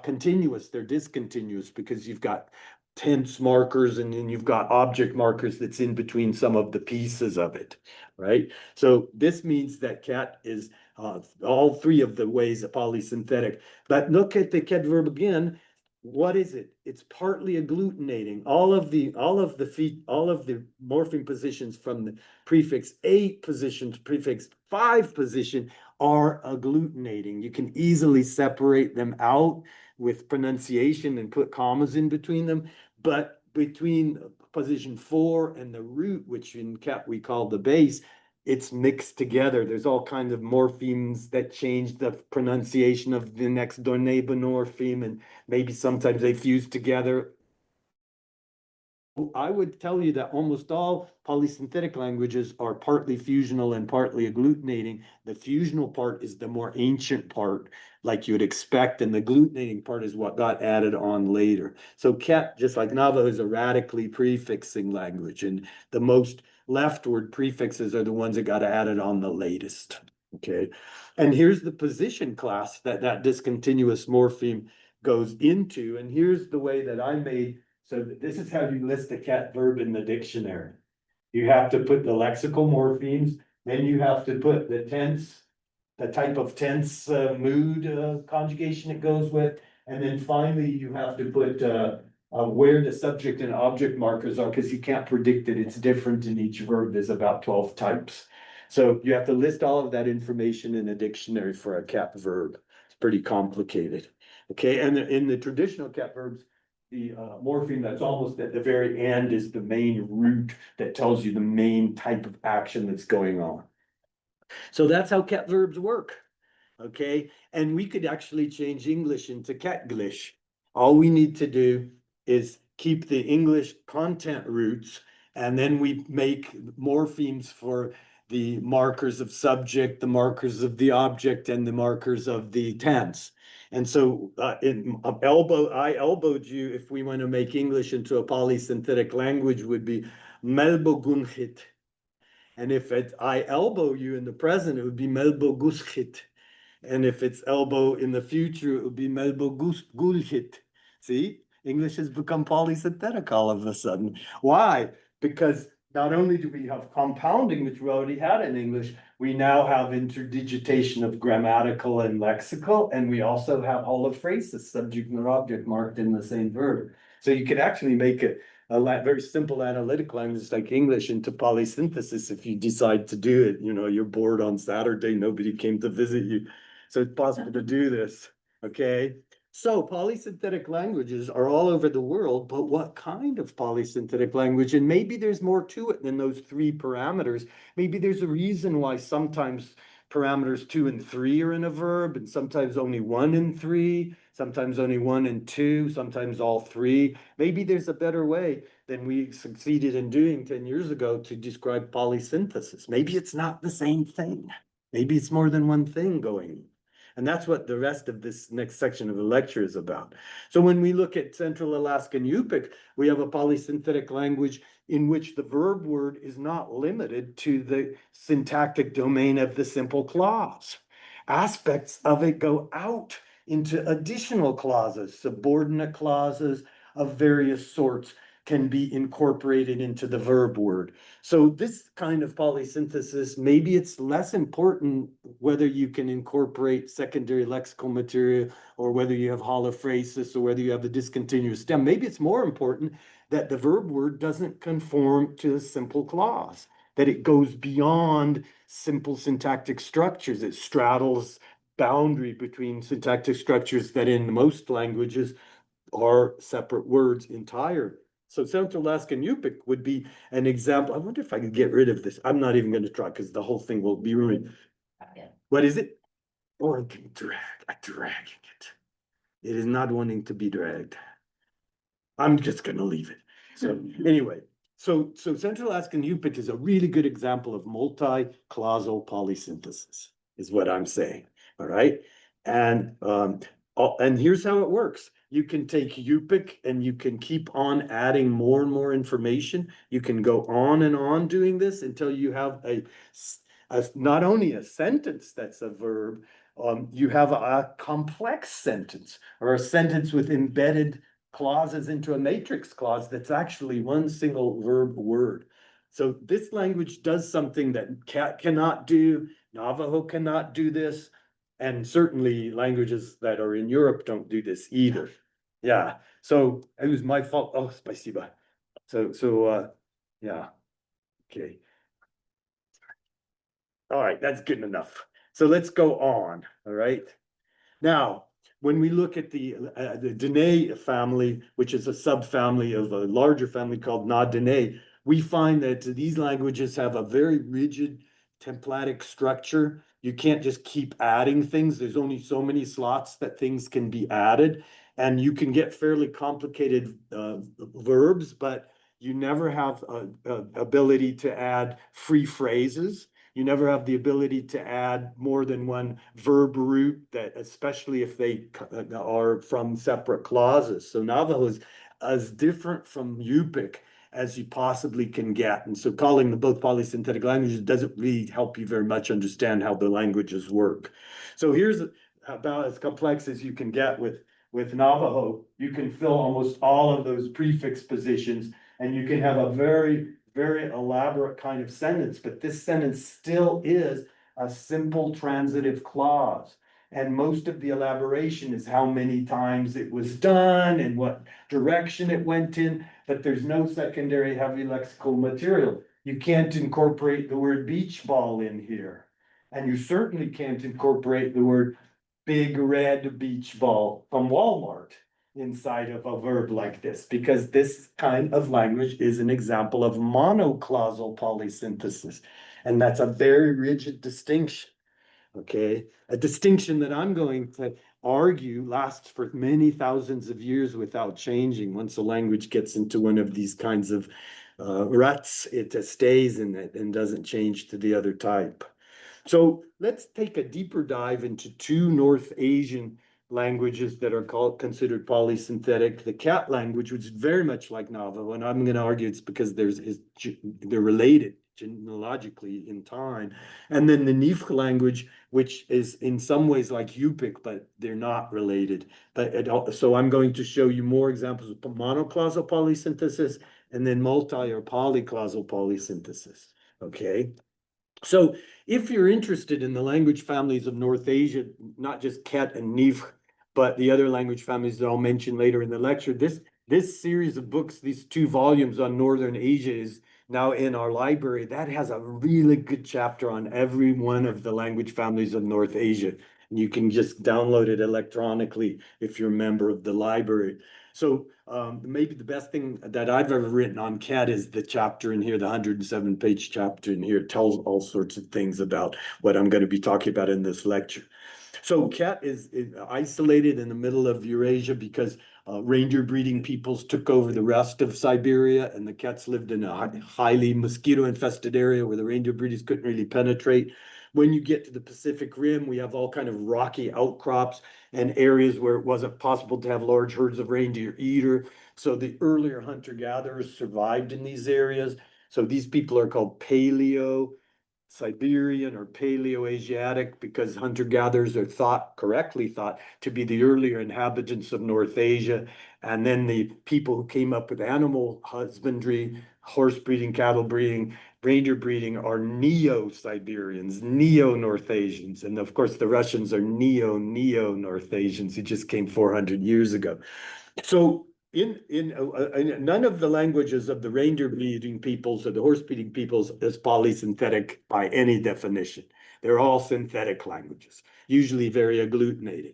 continuous, they're discontinuous because you've got tense markers and then you've got object markers that's in between some of the pieces of it, right? So this means that Ket is all 3 of the ways of polysynthetic. But look at the Ket verb again. what is it? It's partly agglutinating. All of the morpheme positions from the prefix 8 position to prefix 5 position are agglutinating. You can easily separate them out with pronunciation and put commas in between them, but between position 4 and the root, which in Ket we call the base, it's mixed together. There's all kinds of morphemes that change the pronunciation of the next door neighbor morpheme, and maybe sometimes they fuse together. I would tell you that almost all polysynthetic languages are partly fusional and partly agglutinating. The fusional part is the more ancient part, like you would expect, and the agglutinating part is what got added on later. So Ket, just like Navajo, is a radically prefixing language, and the most leftward prefixes are the ones that got added on the latest. Okay, and here's the position class that discontinuous morpheme goes into, and here's the way that I made. So this is how you list a Ket verb in the dictionary. You have to put the lexical morphemes, then you have to put the tense, the type of tense, mood, conjugation it goes with. And then finally, you have to put, where the subject and object markers are, because you can't predict it. It's different in each verb. There's about 12 types. So you have to list all of that information in a dictionary for a Ket verb. It's pretty complicated. Okay, and in the traditional Ket verbs, the morpheme that's almost at the very end is the main root that tells you the main type of action that's going on. So that's how Ket verbs work. Okay, and we could actually change English into Ketglish. All we need to do is keep the English content roots, and then we make morphemes for the markers of subject, the markers of the object, and the markers of the tense. And so I elbowed you, if we want to make English into a polysynthetic language, would be melbogunchit. And if I elbow you in the present, it would be melboguschit. And if it's elbow in the future, it would be melbogulchit. See, English has become polysynthetic all of a sudden. Why? Because not only do we have compounding, which we already had in English, we now have interdigitation of grammatical and lexical, and we also have holophrasis, subject and object marked in the same verb. So you could actually make a very simple analytic language like English into polysynthesis if you decide to do it. You know, you're bored on Saturday, nobody came to visit you. So it's possible to do this, okay? So polysynthetic languages are all over the world, but what kind of polysynthetic language? And maybe there's more to it than those 3 parameters. Maybe there's a reason why sometimes parameters 2 and 3 are in a verb, and sometimes only 1 and 3, sometimes only 1 and 2, sometimes all 3. Maybe there's a better way than we succeeded in doing 10 years ago to describe polysynthesis. Maybe it's not the same thing. Maybe it's more than one thing going on. And that's what the rest of this next section of the lecture is about. So when we look at Central Alaskan Yupik, we have a polysynthetic language in which the verb word is not limited to the syntactic domain of the simple clause. Aspects of it go out into additional clauses, subordinate clauses of various sorts can be incorporated into the verb word. So this kind of polysynthesis, maybe it's less important whether you can incorporate secondary lexical material or whether you have holophrasis or whether you have the discontinuous stem. Maybe it's more important that the verb word doesn't conform to a simple clause, that it goes beyond simple syntactic structures. It straddles boundary between syntactic structures that in most languages are separate words entirely. So Central Alaskan Yupik would be an example. I wonder if I could get rid of this. I'm not even going to try because the whole thing will be ruined. Yeah. What is it? Or I'm dragging it. It is not wanting to be dragged. I'm just going to leave it. So anyway, so Central Alaskan Yupik is a really good example of multi-clausal polysynthesis, is what I'm saying. All right. And here's how it works. You can take Yupik and you can keep on adding more and more information. You can go on and on doing this until you have not only a sentence that's a verb, you have a complex sentence or a sentence with embedded clauses into a matrix clause that's actually one single verb word. So this language does something that Ket cannot do, Navajo cannot do this, and certainly languages that are in Europe don't do this either. Yeah, so it was my fault. Oh, spasiba. Yeah, okay. All right, that's good enough. So let's go on, all right? Now, when we look at the Dene family, which is a subfamily of a larger family called Na-Dene, we find that these languages have a very rigid templatic structure. You can't just keep adding things. There's only so many slots that things can be added. And you can get fairly complicated verbs, but you never have a ability to add free phrases. You never have the ability to add more than one verb root, that especially if they are from separate clauses. So Navajo is as different from Yupik as you possibly can get. And so calling them both polysynthetic languages doesn't really help you very much understand how the languages work. So here's about as complex as you can get with Navajo. You can fill almost all of those prefix positions, and you can have a very elaborate kind of sentence, but this sentence still is a simple transitive clause. And most of the elaboration is how many times it was done and what direction it went in, but there's no secondary heavy lexical material. You can't incorporate the word beach ball in here. And you certainly can't incorporate the word big red beach ball from Walmart inside of a verb like this, because this kind of language is an example of monoclausal polysynthesis. And that's a very rigid distinction, okay? A distinction that I'm going to argue lasts for many thousands of years without changing. Once a language gets into one of these kinds of ruts, it stays in it and doesn't change to the other type. So let's take a deeper dive into two North Asian languages that are considered polysynthetic. The Ket language, which is very much like Navajo, and I'm going to argue it's because they're related genealogically in time. And then the Nivkh language, which is in some ways like Yupik, but they're not related. So I'm going to show you more examples of monoclausal polysynthesis and then multi or polyclausal polysynthesis. Okay. So if you're interested in the language families of North Asia, not just Ket and Nivkh, but the other language families that I'll mention later in the lecture, this series of books, these 2 volumes on Northern Asia is now in our library. That has a really good chapter on every one of the language families of North Asia. And you can just download it electronically if you're a member of the library. So maybe the best thing that I've ever written on Ket is the chapter in here, the 107-page chapter in here. It tells all sorts of things about what I'm going to be talking about in this lecture. So Ket is isolated in the middle of Eurasia because reindeer breeding peoples took over the rest of Siberia, and the Kets lived in a highly mosquito-infested area where the reindeer breeders couldn't really penetrate. When you get to the Pacific Rim, we have all kind of rocky outcrops and areas where it wasn't possible to have large herds of reindeer either. So the earlier hunter-gatherers survived in these areas. So these people are called Paleo-Siberian or Paleo-Asiatic because hunter-gatherers are correctly thought to be the earlier inhabitants of North Asia. And then the people who came up with animal husbandry, horse breeding, cattle breeding, reindeer breeding are Neo-Siberians, Neo-North Asians. And of course, the Russians are Neo-North Asians who just came 400 years ago. So in none of the languages of the reindeer breeding peoples or the horse breeding peoples is polysynthetic by any definition. They're all synthetic languages, usually very agglutinated.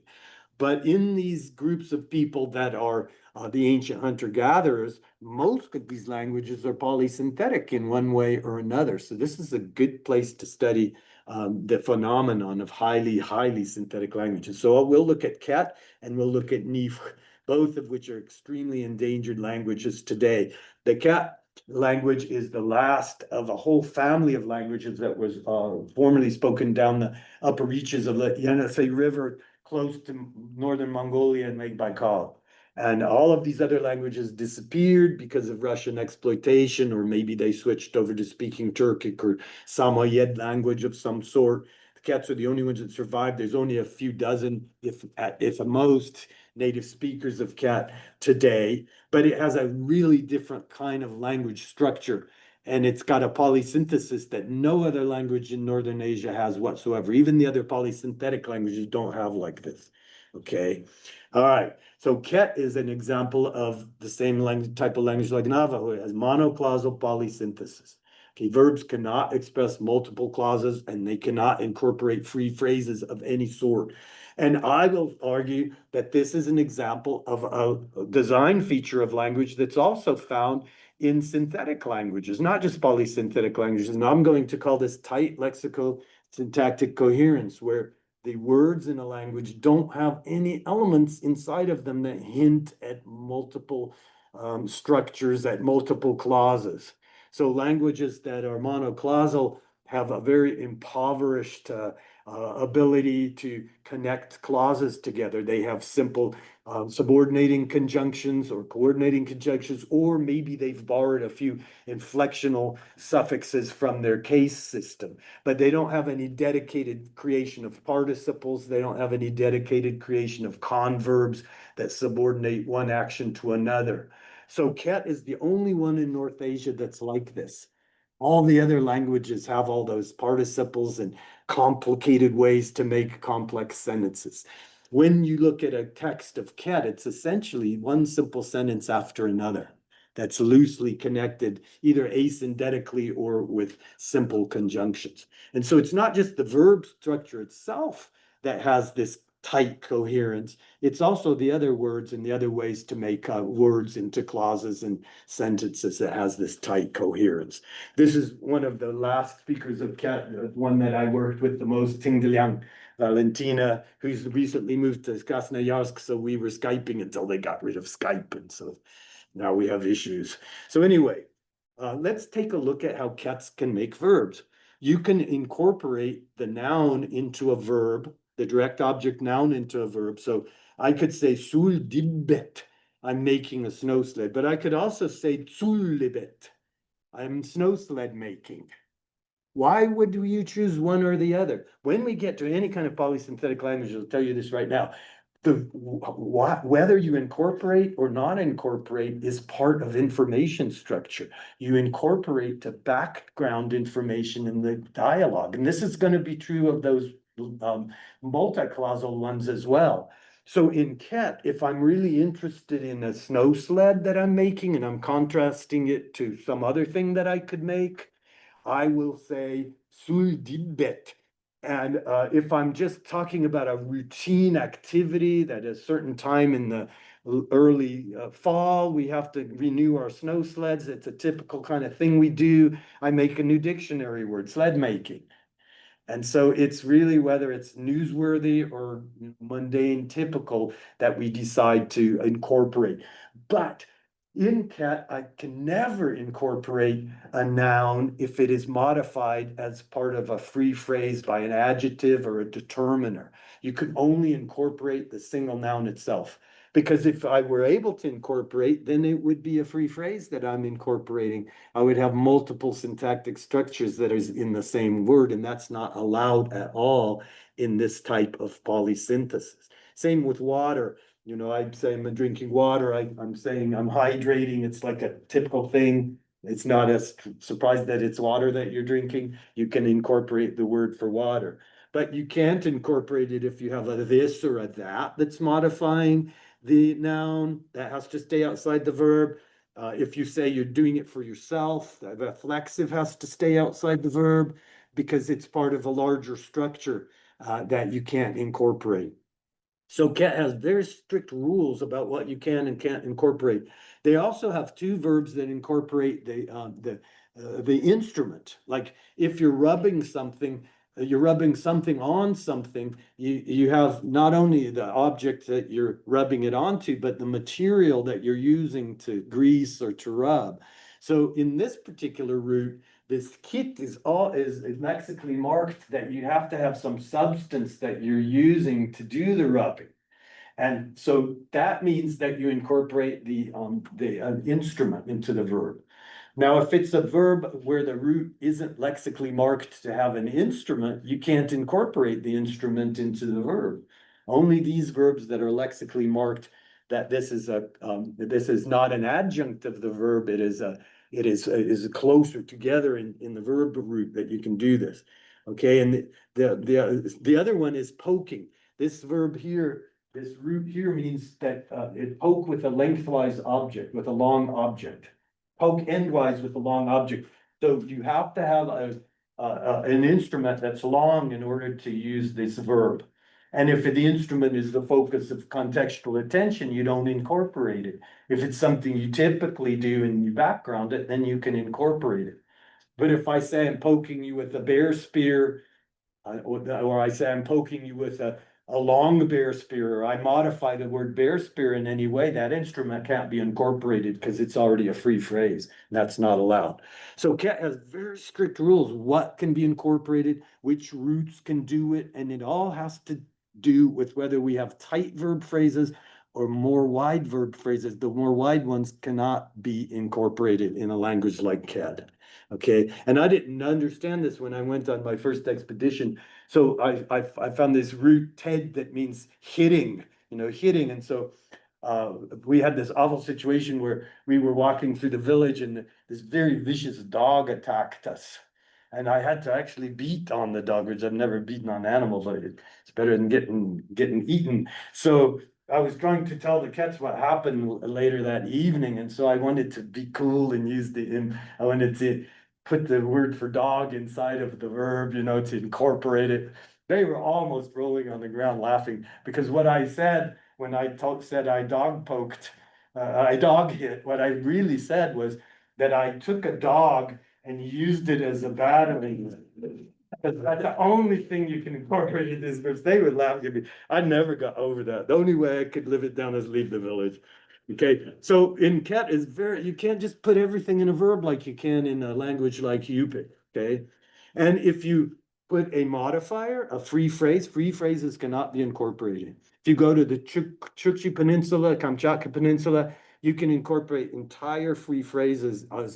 But in these groups of people that are the ancient hunter-gatherers, most of these languages are polysynthetic in one way or another. So this is a good place to study the phenomenon of highly synthetic languages. So we'll look at Ket and we'll look at Nivkh, both of which are extremely endangered languages today. The Ket language is the last of a whole family of languages that was formerly spoken down the upper reaches of the Yenisei River close to northern Mongolia and Lake Baikal. And all of these other languages disappeared because of Russian exploitation, or maybe they switched over to speaking Turkic or Samoyed language of some sort. The Kets are the only ones that survived. There's only a few dozen, if at most, native speakers of Ket today, but it has a really different kind of language structure. And it's got a polysynthesis that no other language in Northern Asia has whatsoever. Even the other polysynthetic languages don't have like this. Okay, all right. So Ket is an example of the same language, type of language like Navajo. It has monoclausal polysynthesis. Okay, verbs cannot express multiple clauses and they cannot incorporate free phrases of any sort. And I will argue that this is an example of a design feature of language that's also found in synthetic languages, not just polysynthetic languages. And I'm going to call this tight lexicosyntactic coherence, where the words in a language don't have any elements inside of them that hint at multiple structures, at multiple clauses. So languages that are monoclausal have a very impoverished ability to connect clauses together. They have simple subordinating conjunctions or coordinating conjunctions, or maybe they've borrowed a few inflectional suffixes from their case system, but they don't have any dedicated creation of participles. They don't have any dedicated creation of converbs that subordinate one action to another. So Ket is the only one in North Asia that's like this. All the other languages have all those participles and complicated ways to make complex sentences. When you look at a text of Ket, it's essentially one simple sentence after another that's loosely connected, either asyndetically or with simple conjunctions. And so it's not just the verb structure itself that has this tight coherence, it's also the other words and the other ways to make words into clauses and sentences that has this tight coherence. This is one of the last speakers of Ket, one that I worked with the most, Tingdeliang Valentina, who's recently moved to Krasnoyarsk, so we were Skyping until they got rid of Skype, and so now we have issues. So anyway, let's take a look at how Kets can make verbs. You can incorporate the noun into a verb, the direct object noun into a verb. So I could say sul dibbet, I'm making a snow sled, but I could also say tsullibet, I'm snow sled making. Why would you choose one or the other? When we get to any kind of polysynthetic language, I'll tell you this right now, whether you incorporate or not incorporate is part of information structure. You incorporate the background information in the dialogue, and this is going to be true of those multi-clausal ones as well. So in Ket, if I'm really interested in a snow sled that I'm making and I'm contrasting it to some other thing that I could make, I will say sul dibbet. And if I'm just talking about a routine activity that at a certain time in the early fall, we have to renew our snow sleds, it's a typical kind of thing we do, I make a new dictionary word, sled making. And so it's really whether it's newsworthy or mundane, typical, that we decide to incorporate. But in Ket, I can never incorporate a noun if it is modified as part of a free phrase by an adjective or a determiner. You can only incorporate the single noun itself. Because if I were able to incorporate, then it would be a free phrase that I'm incorporating. I would have multiple syntactic structures that is in the same word, and that's not allowed at all in this type of polysynthesis. Same with water. You know, I'm saying I'm drinking water, I'm saying I'm hydrating, it's like a typical thing. It's not as surprised that it's water that you're drinking. You can incorporate the word for water, but you can't incorporate it if you have a this or a that that's modifying the noun. That has to stay outside the verb. If you say you're doing it for yourself, the reflexive has to stay outside the verb because it's part of a larger structure that you can't incorporate. So Ket has very strict rules about what you can and can't incorporate. They also have two verbs that incorporate the instrument. Like if you're rubbing something on something, you have not only the object that you're rubbing it onto, but the material that you're using to grease or to rub. So in this particular route, this kit is lexically marked that you have to have some substance that you're using to do the rubbing. And so that means that you incorporate the instrument into the verb. Now, if it's a verb where the root isn't lexically marked to have an instrument, you can't incorporate the instrument into the verb. Only these verbs that are lexically marked that this is not an adjunct of the verb, it is closer together in the verb root that you can do this. Okay, and the other one is poking. This verb here this root here means that it poke with a lengthwise object, with a long object. Poke endwise with a long object. So you have to have an instrument that's long in order to use this verb. And if the instrument is the focus of contextual attention, you don't incorporate it. If it's something you typically do and you background it, then you can incorporate it. But if I say I'm poking you with a bear spear, or I say I'm poking you with a long bear spear, or I modify the word bear spear in any way, that instrument can't be incorporated because it's already a free phrase. That's not allowed. So Ket has very strict rules, what can be incorporated, which roots can do it, and it all has to do with whether we have tight verb phrases or more wide verb phrases. The more wide ones cannot be incorporated in a language like Ket. Okay, and I didn't understand this when I went on my first expedition. So I found this root Ted that means hitting, hitting. And so we had this awful situation where we were walking through the village and this very vicious dog attacked us. And I had to actually beat on the dog, which I've never beaten on an animal, but it's better than getting eaten. So I was trying to tell the Kets what happened later that evening. And so I wanted to be cool and use I wanted to put the word for dog inside of the verb, to incorporate it. They were almost rolling on the ground laughing because what I said when I said I dog poked, I dog hit, what I really said was that I took a dog and used it as a battering. Because that's the only thing you can incorporate in this verse. They would laugh at me. I never got over that. The only way I could live it down is leave the village. Okay, so in Ket is you can't just put everything in a verb like you can in a language like Yupik, okay? And if you put a modifier, a free phrases cannot be incorporated. If you go to the Chukchi Peninsula, Kamchatka Peninsula, you can incorporate entire free phrases as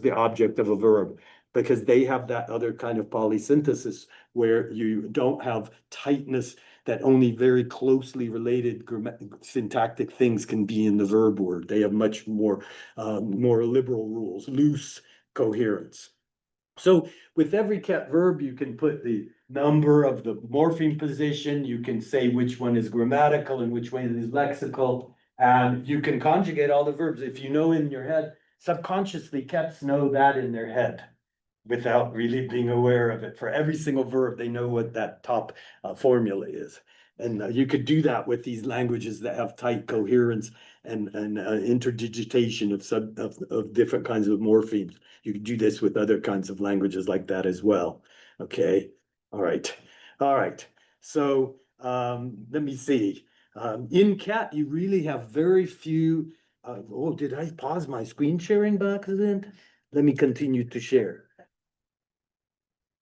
the object of a verb because they have that other kind of polysynthesis where you don't have tightness that only very closely related syntactic things can be in the verb word. They have much more liberal rules, loose coherence. So with every Ket verb, you can put the number of the morpheme position. You can say which one is grammatical and which one is lexical. And you can conjugate all the verbs. If you know in your head, subconsciously, Kets know that in their head without really being aware of it. For every single verb, they know what that top formula is. And you could do that with these languages that have tight coherence and interdigitation of different kinds of morphemes. You could do this with other kinds of languages like that as well. Okay, all right. So let me see. In Ket, you really have very few. Did I pause my screen sharing by accident? Let me continue to share.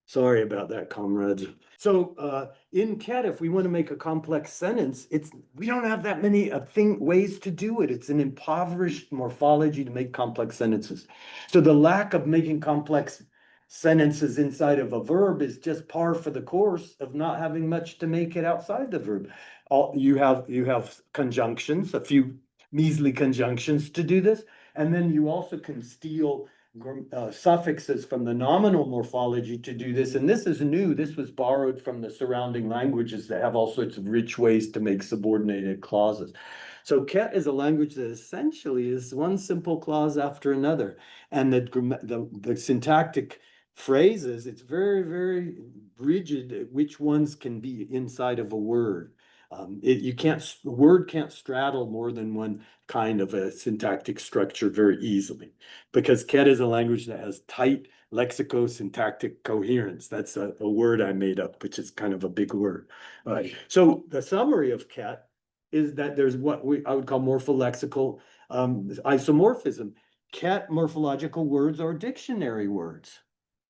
Sorry about that, comrades. So in Ket, if we want to make a complex sentence, we don't have that many ways to do it. It's an impoverished morphology to make complex sentences. So the lack of making complex sentences inside of a verb is just par for the course of not having much to make it outside the verb. You have conjunctions, a few measly conjunctions to do this, and then you also can steal suffixes from the nominal morphology to do this. And this is new. This was borrowed from the surrounding languages that have all sorts of rich ways to make subordinated clauses. So Ket is a language that essentially is one simple clause after another. And the syntactic phrases, it's very, very rigid which ones can be inside of a word. A word can't straddle more than one kind of a syntactic structure very easily because Ket is a language that has tight lexicosyntactic coherence. That's a word I made up, which is kind of a big word. All right. So the summary of Ket is that there's what I would call morpholexical isomorphism. Ket morphological words are dictionary words,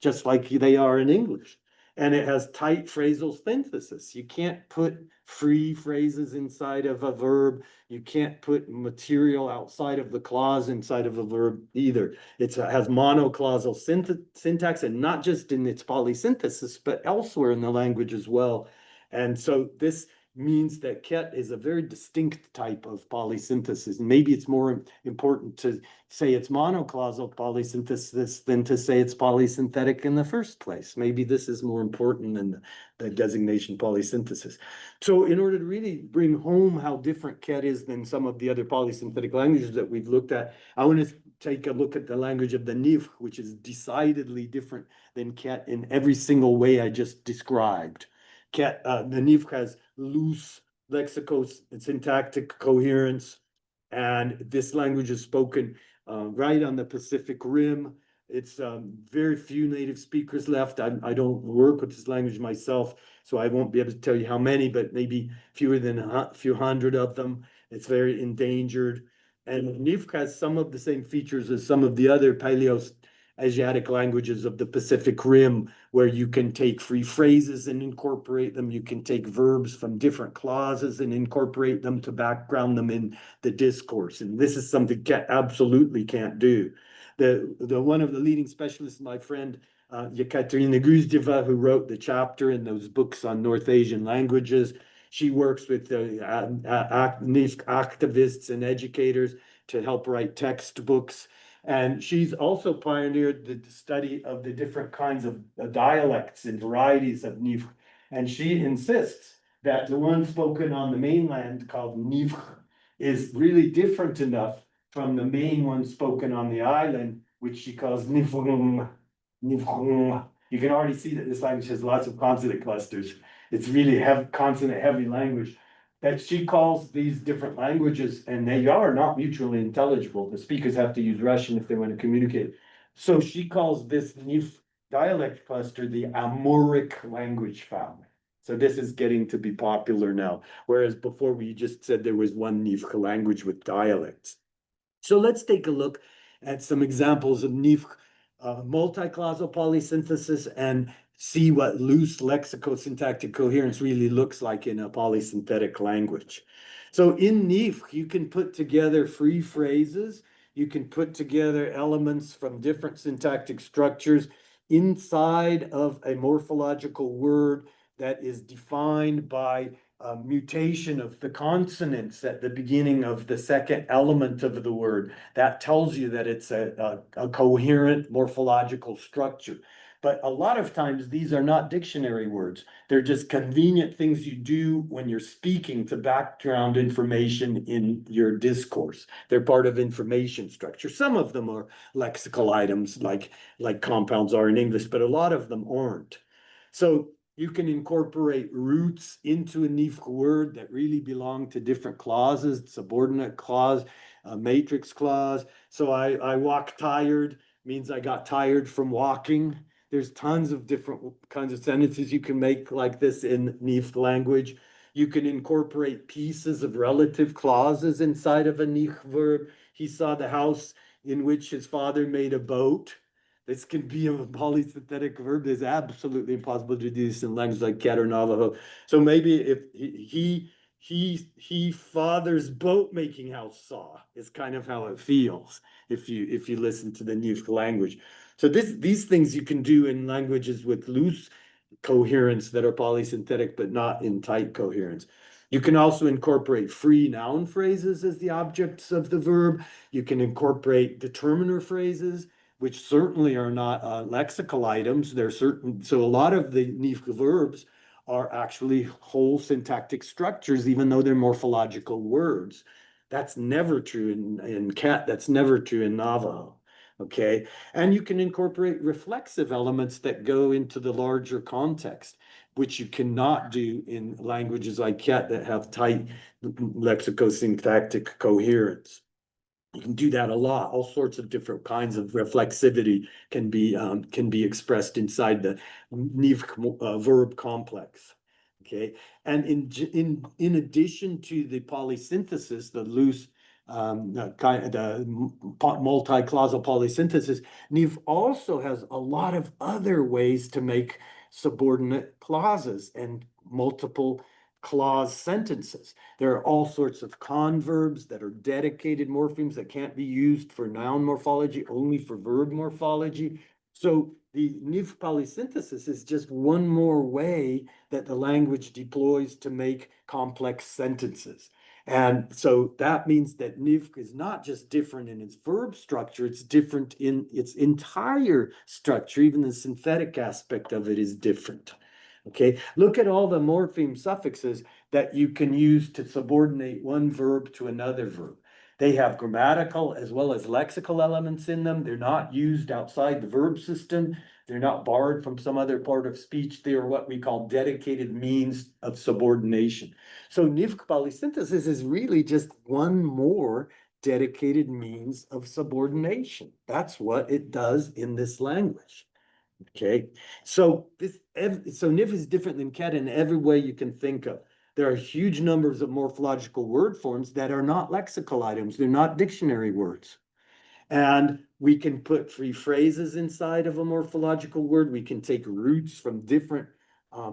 just like they are in English. And it has tight phrasal synthesis. You can't put free phrases inside of a verb. You can't put material outside of the clause inside of a verb either. It has monoclausal syntax, and not just in its polysynthesis, but elsewhere in the language as well. And so this means that Ket is a very distinct type of polysynthesis. And maybe it's more important to say it's monoclausal polysynthesis than to say it's polysynthetic in the first place. Maybe this is more important than the designation polysynthesis. So in order to really bring home how different Ket is than some of the other polysynthetic languages that we've looked at, I want to take a look at the language of the Nivkh, which is decidedly different than Ket in every single way I just described. Ket, the Nivkh has loose lexicosyntactic coherence, and this language is spoken right on the Pacific Rim. It's very few native speakers left. I don't work with this language myself, so I won't be able to tell you how many, but maybe fewer than a few hundred of them. It's very endangered. And Nivkh has some of the same features as some of the other Paleo-Asiatic languages of the Pacific Rim, where you can take free phrases and incorporate them. You can take verbs from different clauses and incorporate them to background them in the discourse. And this is something Ket absolutely can't do. The one of the leading specialists, my friend, Yekaterina Guzdeva, who wrote the chapter in those books on North Asian languages, she works with Nivkh activists and educators to help write textbooks. And she's also pioneered the study of the different kinds of dialects and varieties of Nivkh. And she insists that the one spoken on the mainland called Nivkh is really different enough from the main one spoken on the island, which she calls Nivkh. You can already see that this language has lots of consonant clusters. It's really consonant heavy language that she calls these different languages, and they are not mutually intelligible. The speakers have to use Russian if they want to communicate. So she calls this Nivkh dialect cluster the Amharic language family. So this is getting to be popular now, whereas before we just said there was one Nivkh language with dialects. So let's take a look at some examples of Nivkh multiclausal polysynthesis and see what loose lexicosyntactic coherence really looks like in a polysynthetic language. So in Nivkh, you can put together free phrases, you can put together elements from different syntactic structures inside of a morphological word that is defined by mutation of the consonants at the beginning of the second element of the word. That tells you that it's a coherent morphological structure. But a lot of times these are not dictionary words. They're just convenient things you do when you're speaking to background information in your discourse. They're part of information structure. Some of them are lexical items like compounds are in English, but a lot of them aren't. So you can incorporate roots into a Nivkh word that really belong to different clauses, subordinate clause, matrix clause. So I walk tired means I got tired from walking. There's tons of different kinds of sentences you can make like this in Nivkh language. You can incorporate pieces of relative clauses inside of a Nivkh verb. He saw the house in which his father made a boat. This can be a polysynthetic verb. It's absolutely impossible to do this in languages like Ket or Navajo. So maybe if he father's boat making house saw is kind of how it feels if you listen to the Nivkh language. So these things you can do in languages with loose coherence that are polysynthetic, but not in tight coherence. You can also incorporate free noun phrases as the objects of the verb. You can incorporate determiner phrases, which certainly are not lexical items. They're certain. So a lot of the Nivkh verbs are actually whole syntactic structures, even though they're morphological words. That's never true in Ket. That's never true in Navajo. Okay. And you can incorporate reflexive elements that go into the larger context, which you cannot do in languages like Ket that have tight lexicosyntactic coherence. You can do that a lot. All sorts of different kinds of reflexivity can be expressed inside the Nivkh verb complex. Okay, and in addition to the polysynthesis, the loose the multi-clausal polysynthesis, Nivkh also has a lot of other ways to make subordinate clauses and multiple clause sentences. There are all sorts of converbs that are dedicated morphemes that can't be used for noun morphology, only for verb morphology. So the Nivkh polysynthesis is just one more way that the language deploys to make complex sentences. And so that means that Nivkh is not just different in its verb structure, it's different in its entire structure. Even the synthetic aspect of it is different. Okay, look at all the morpheme suffixes that you can use to subordinate one verb to another verb. They have grammatical as well as lexical elements in them. They're not used outside the verb system. They're not borrowed from some other part of speech. They are what we call dedicated means of subordination. So Nivkh polysynthesis is really just one more dedicated means of subordination. That's what it does in this language. Okay, so Nivkh is different than Ket in every way you can think of. There are huge numbers of morphological word forms that are not lexical items. They're not dictionary words. And we can put free phrases inside of a morphological word. We can take roots from different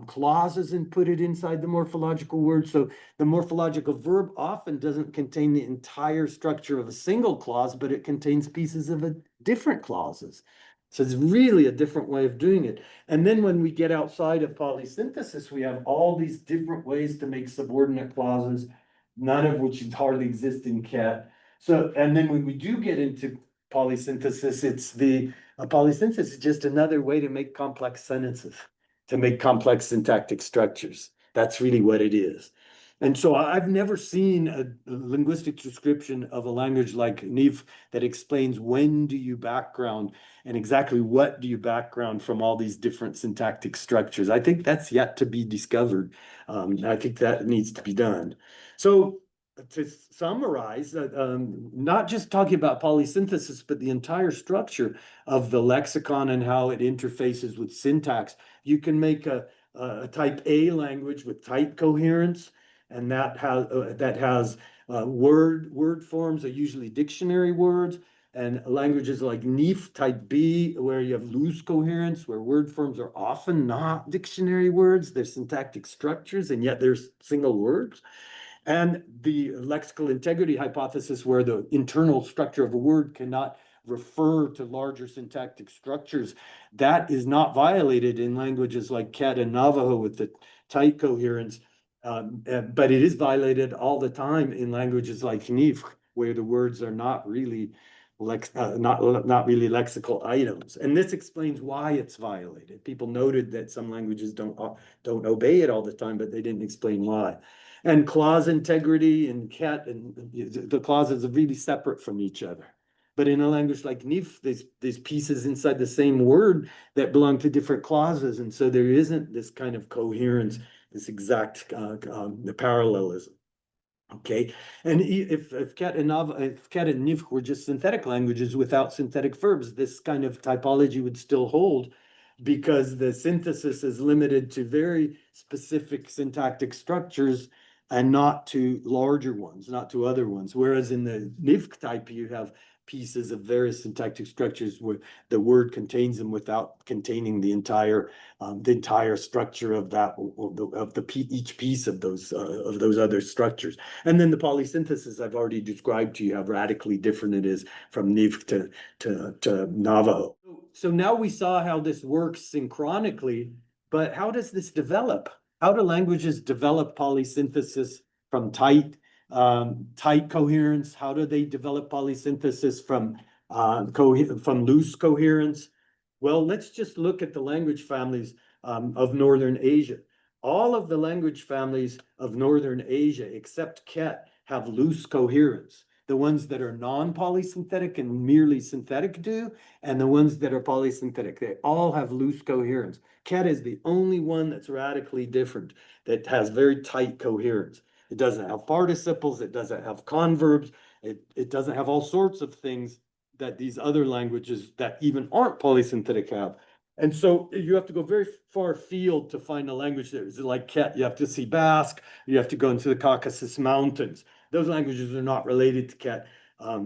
clauses and put it inside the morphological word. So the morphological verb often doesn't contain the entire structure of a single clause, but it contains pieces of different clauses. So it's really a different way of doing it. And then when we get outside of polysynthesis, we have all these different ways to make subordinate clauses, none of which hardly exist in Ket. So, and then when we do get into polysynthesis, polysynthesis is just another way to make complex sentences, to make complex syntactic structures. That's really what it is. And so I've never seen a linguistic description of a language like Nivkh that explains when do you background and exactly what do you background from all these different syntactic structures. I think that's yet to be discovered. I think that needs to be done. So to summarize, not just talking about polysynthesis, but the entire structure of the lexicon and how it interfaces with syntax, you can make a type A language with tight coherence, and that has word forms are usually dictionary words, and languages like Nivkh type B, where you have loose coherence, where word forms are often not dictionary words, they're syntactic structures, and yet they're single words. And the lexical integrity hypothesis, where the internal structure of a word cannot refer to larger syntactic structures, that is not violated in languages like Ket and Navajo with the tight coherence. But it is violated all the time in languages like Nivkh, where the words are not really not really lexical items. And this explains why it's violated. People noted that some languages don't obey it all the time, but they didn't explain why. And clause integrity and Ket, and the clauses are really separate from each other. But in a language like Nivkh, there's pieces inside the same word that belong to different clauses. And so there isn't this kind of coherence, this exact parallelism. Okay, and if Ket and Nivkh were just synthetic languages without synthetic verbs, this kind of typology would still hold, because the synthesis is limited to very specific syntactic structures and not to larger ones, not to other ones. Whereas in the Nivkh type, you have pieces of various syntactic structures where the word contains them without containing the entire structure of each piece of those other structures. And then the polysynthesis I've already described to you how radically different it is from Nivkh to Navajo. So now we saw how this works synchronically, but how does this develop? How do languages develop polysynthesis from tight coherence? How do they develop polysynthesis from loose coherence? Well, let's just look at the language families of Northern Asia. All of the language families of Northern Asia, except Ket, have loose coherence. The ones that are non-polysynthetic and merely synthetic do, and the ones that are polysynthetic, they all have loose coherence. Ket is the only one that's radically different, that has very tight coherence. It doesn't have participles, it doesn't have converbs, it doesn't have all sorts of things that these other languages that even aren't polysynthetic have. And so you have to go very far afield to find a language that is like Ket. You have to see Basque, you have to go into the Caucasus Mountains. Those languages are not related to Ket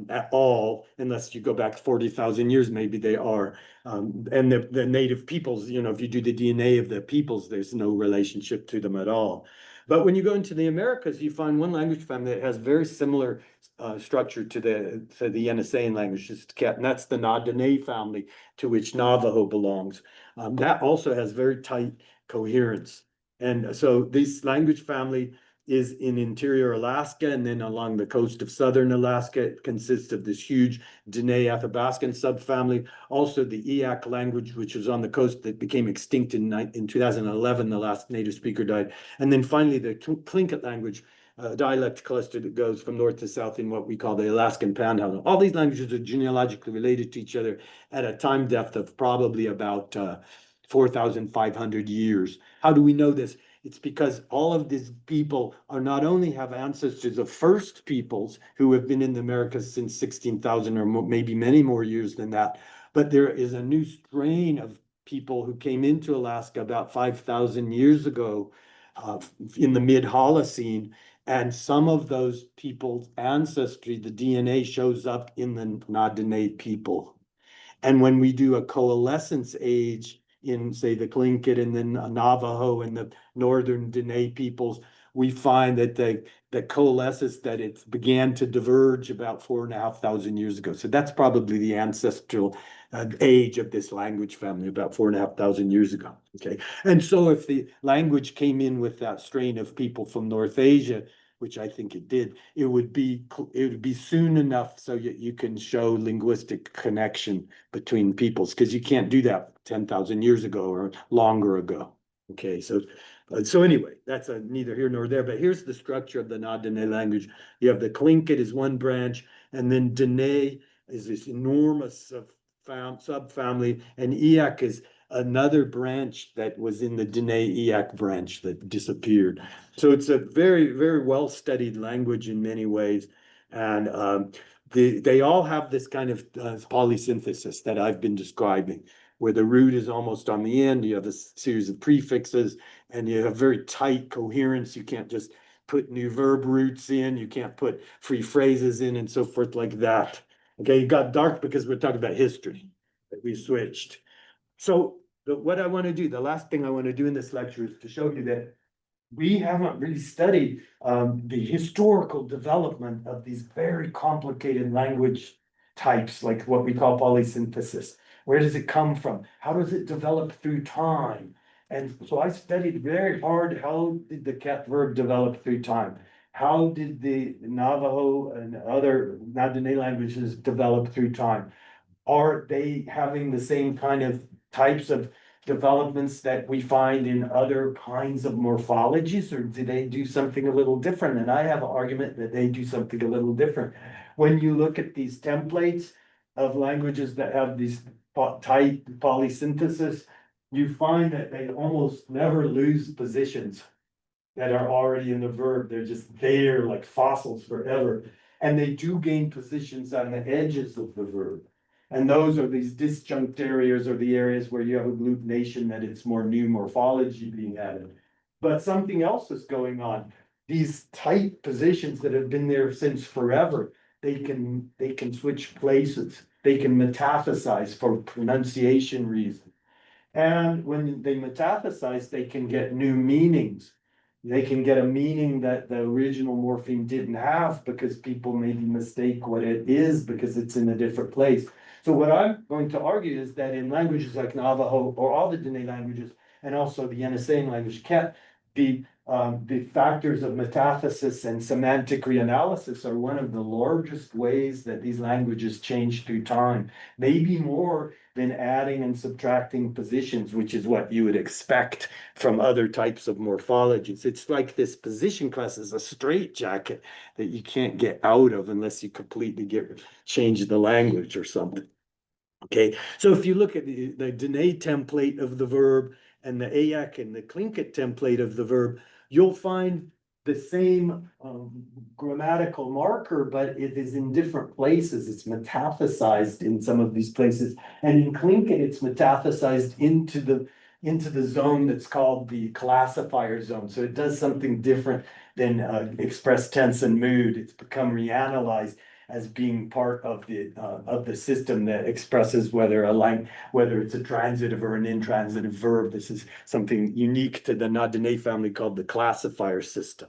at all, unless you go back 40,000 years, maybe they are. And the native peoples, if you do the DNA of the peoples, there's no relationship to them at all. But when you go into the Americas, you find one language family that has very similar structure to the Yeniseian language, just Ket, and that's the Na-Dene family, to which Navajo belongs. That also has very tight coherence. And so this language family is in interior Alaska, and then along the coast of southern Alaska. It consists of this huge Dene Athabascan subfamily. Also the Eyak language, which was on the coast that became extinct in 2011, the last native speaker died. And then finally the Tlingit language, dialect cluster that goes from north to south in what we call the Alaskan Panhandle. All these languages are genealogically related to each other at a time depth of probably about 4,500 years. How do we know this? It's because all of these people are not only have ancestors of first peoples who have been in the Americas since 16,000 or maybe many more years than that, but there is a new strain of people who came into Alaska about 5,000 years ago in the mid-Holocene. And some of those people's ancestry, the DNA shows up in the Na-Dene people. And when we do a coalescence age in, say, the Tlingit and then Navajo and the northern Dene peoples, we find that that coalesces, that it began to diverge about 4,500 years ago. So that's probably the ancestral age of this language family, about 4,500 years ago. Okay, and so if the language came in with that strain of people from North Asia, which I think it did, it would be soon enough so that you can show linguistic connection between peoples, because you can't do that 10,000 years ago or longer ago. Okay, so anyway, that's neither here nor there, but here's the structure of the Na-Dene language. You have the Tlingit is one branch, and then Dene is this enormous subfamily, and Eyak is another branch that was in the Dene Eyak branch that disappeared. So it's a very, very well-studied language in many ways. And they all have this kind of polysynthesis that I've been describing, where the root is almost on the end, you have a series of prefixes, and you have very tight coherence. You can't just put new verb roots in, you can't put free phrases in and so forth like that. Okay, it got dark because we're talking about history, that we switched. So what I want to do, the last thing I want to do in this lecture is to show you that we haven't really studied the historical development of these very complicated language types, like what we call polysynthesis. Where does it come from? How does it develop through time? And so I studied very hard, how did the Ket verb develop through time? How did the Navajo and other Na-Dene languages develop through time? Are they having the same kind of types of developments that we find in other kinds of morphologies, or do they do something a little different? And I have an argument that they do something a little different. When you look at these templates of languages that have these tight polysynthesis, you find that they almost never lose positions that are already in the verb. They're just there like fossils forever. And they do gain positions on the edges of the verb. And those are these disjunct areas, or the areas where you have agglutination, that it's more new morphology being added. But something else is going on. These tight positions that have been there since forever, they can switch places. They can metaphesize for pronunciation reasons. And when they metaphesize, they can get new meanings. They can get a meaning that the original morpheme didn't have, because people maybe mistake what it is because it's in a different place. So what I'm going to argue is that in languages like Navajo, or all the Dene languages, and also the Yeniseian language, Ket, the factors of metathesis and semantic reanalysis are one of the largest ways that these languages change through time. Maybe more than adding and subtracting positions, which is what you would expect from other types of morphologies. It's like this position class is a straitjacket that you can't get out of unless you completely change the language or something. Okay, so if you look at the Dene template of the verb and the Eyak and the Tlingit template of the verb, you'll find the same grammatical marker, but it is in different places. It's metaphesized in some of these places. And in Tlingit, it's metaphesized into the zone that's called the classifier zone. So it does something different than express tense and mood. It's become reanalyzed. as being part of the system that expresses whether whether it's a transitive or an intransitive verb. This is something unique to the Nadiné family called the classifier system.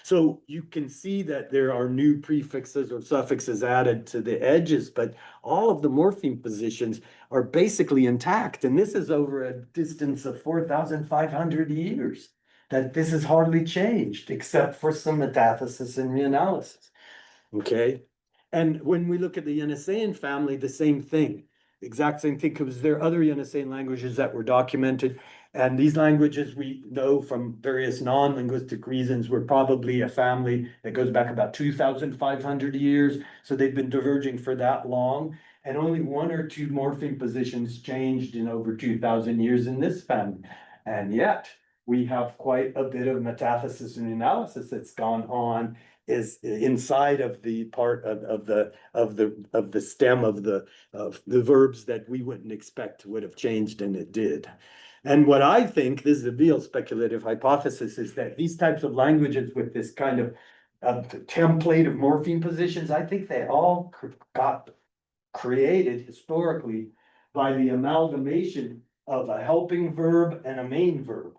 So you can see that there are new prefixes or suffixes added to the edges, but all of the morpheme positions are basically intact. And this is over a distance of 4,500 years, that this has hardly changed except for some metathesis and reanalysis. Okay. And when we look at the Yeniseian family, the same thing, exact same thing, because there are other Yeniseian languages that were documented. And these languages we know from various non-linguistic reasons were probably a family that goes back about 2,500 years. So they've been diverging for that long. And only one or two morpheme positions changed in over 2,000 years in this family. And yet we have quite a bit of metathesis and analysis that's gone on is inside of the part of the stem of the verbs that we wouldn't expect would have changed, and it did. And what I think, this is a real speculative hypothesis, is that these types of languages with this kind of template of morpheme positions, I think they all got created historically by the amalgamation of a helping verb and a main verb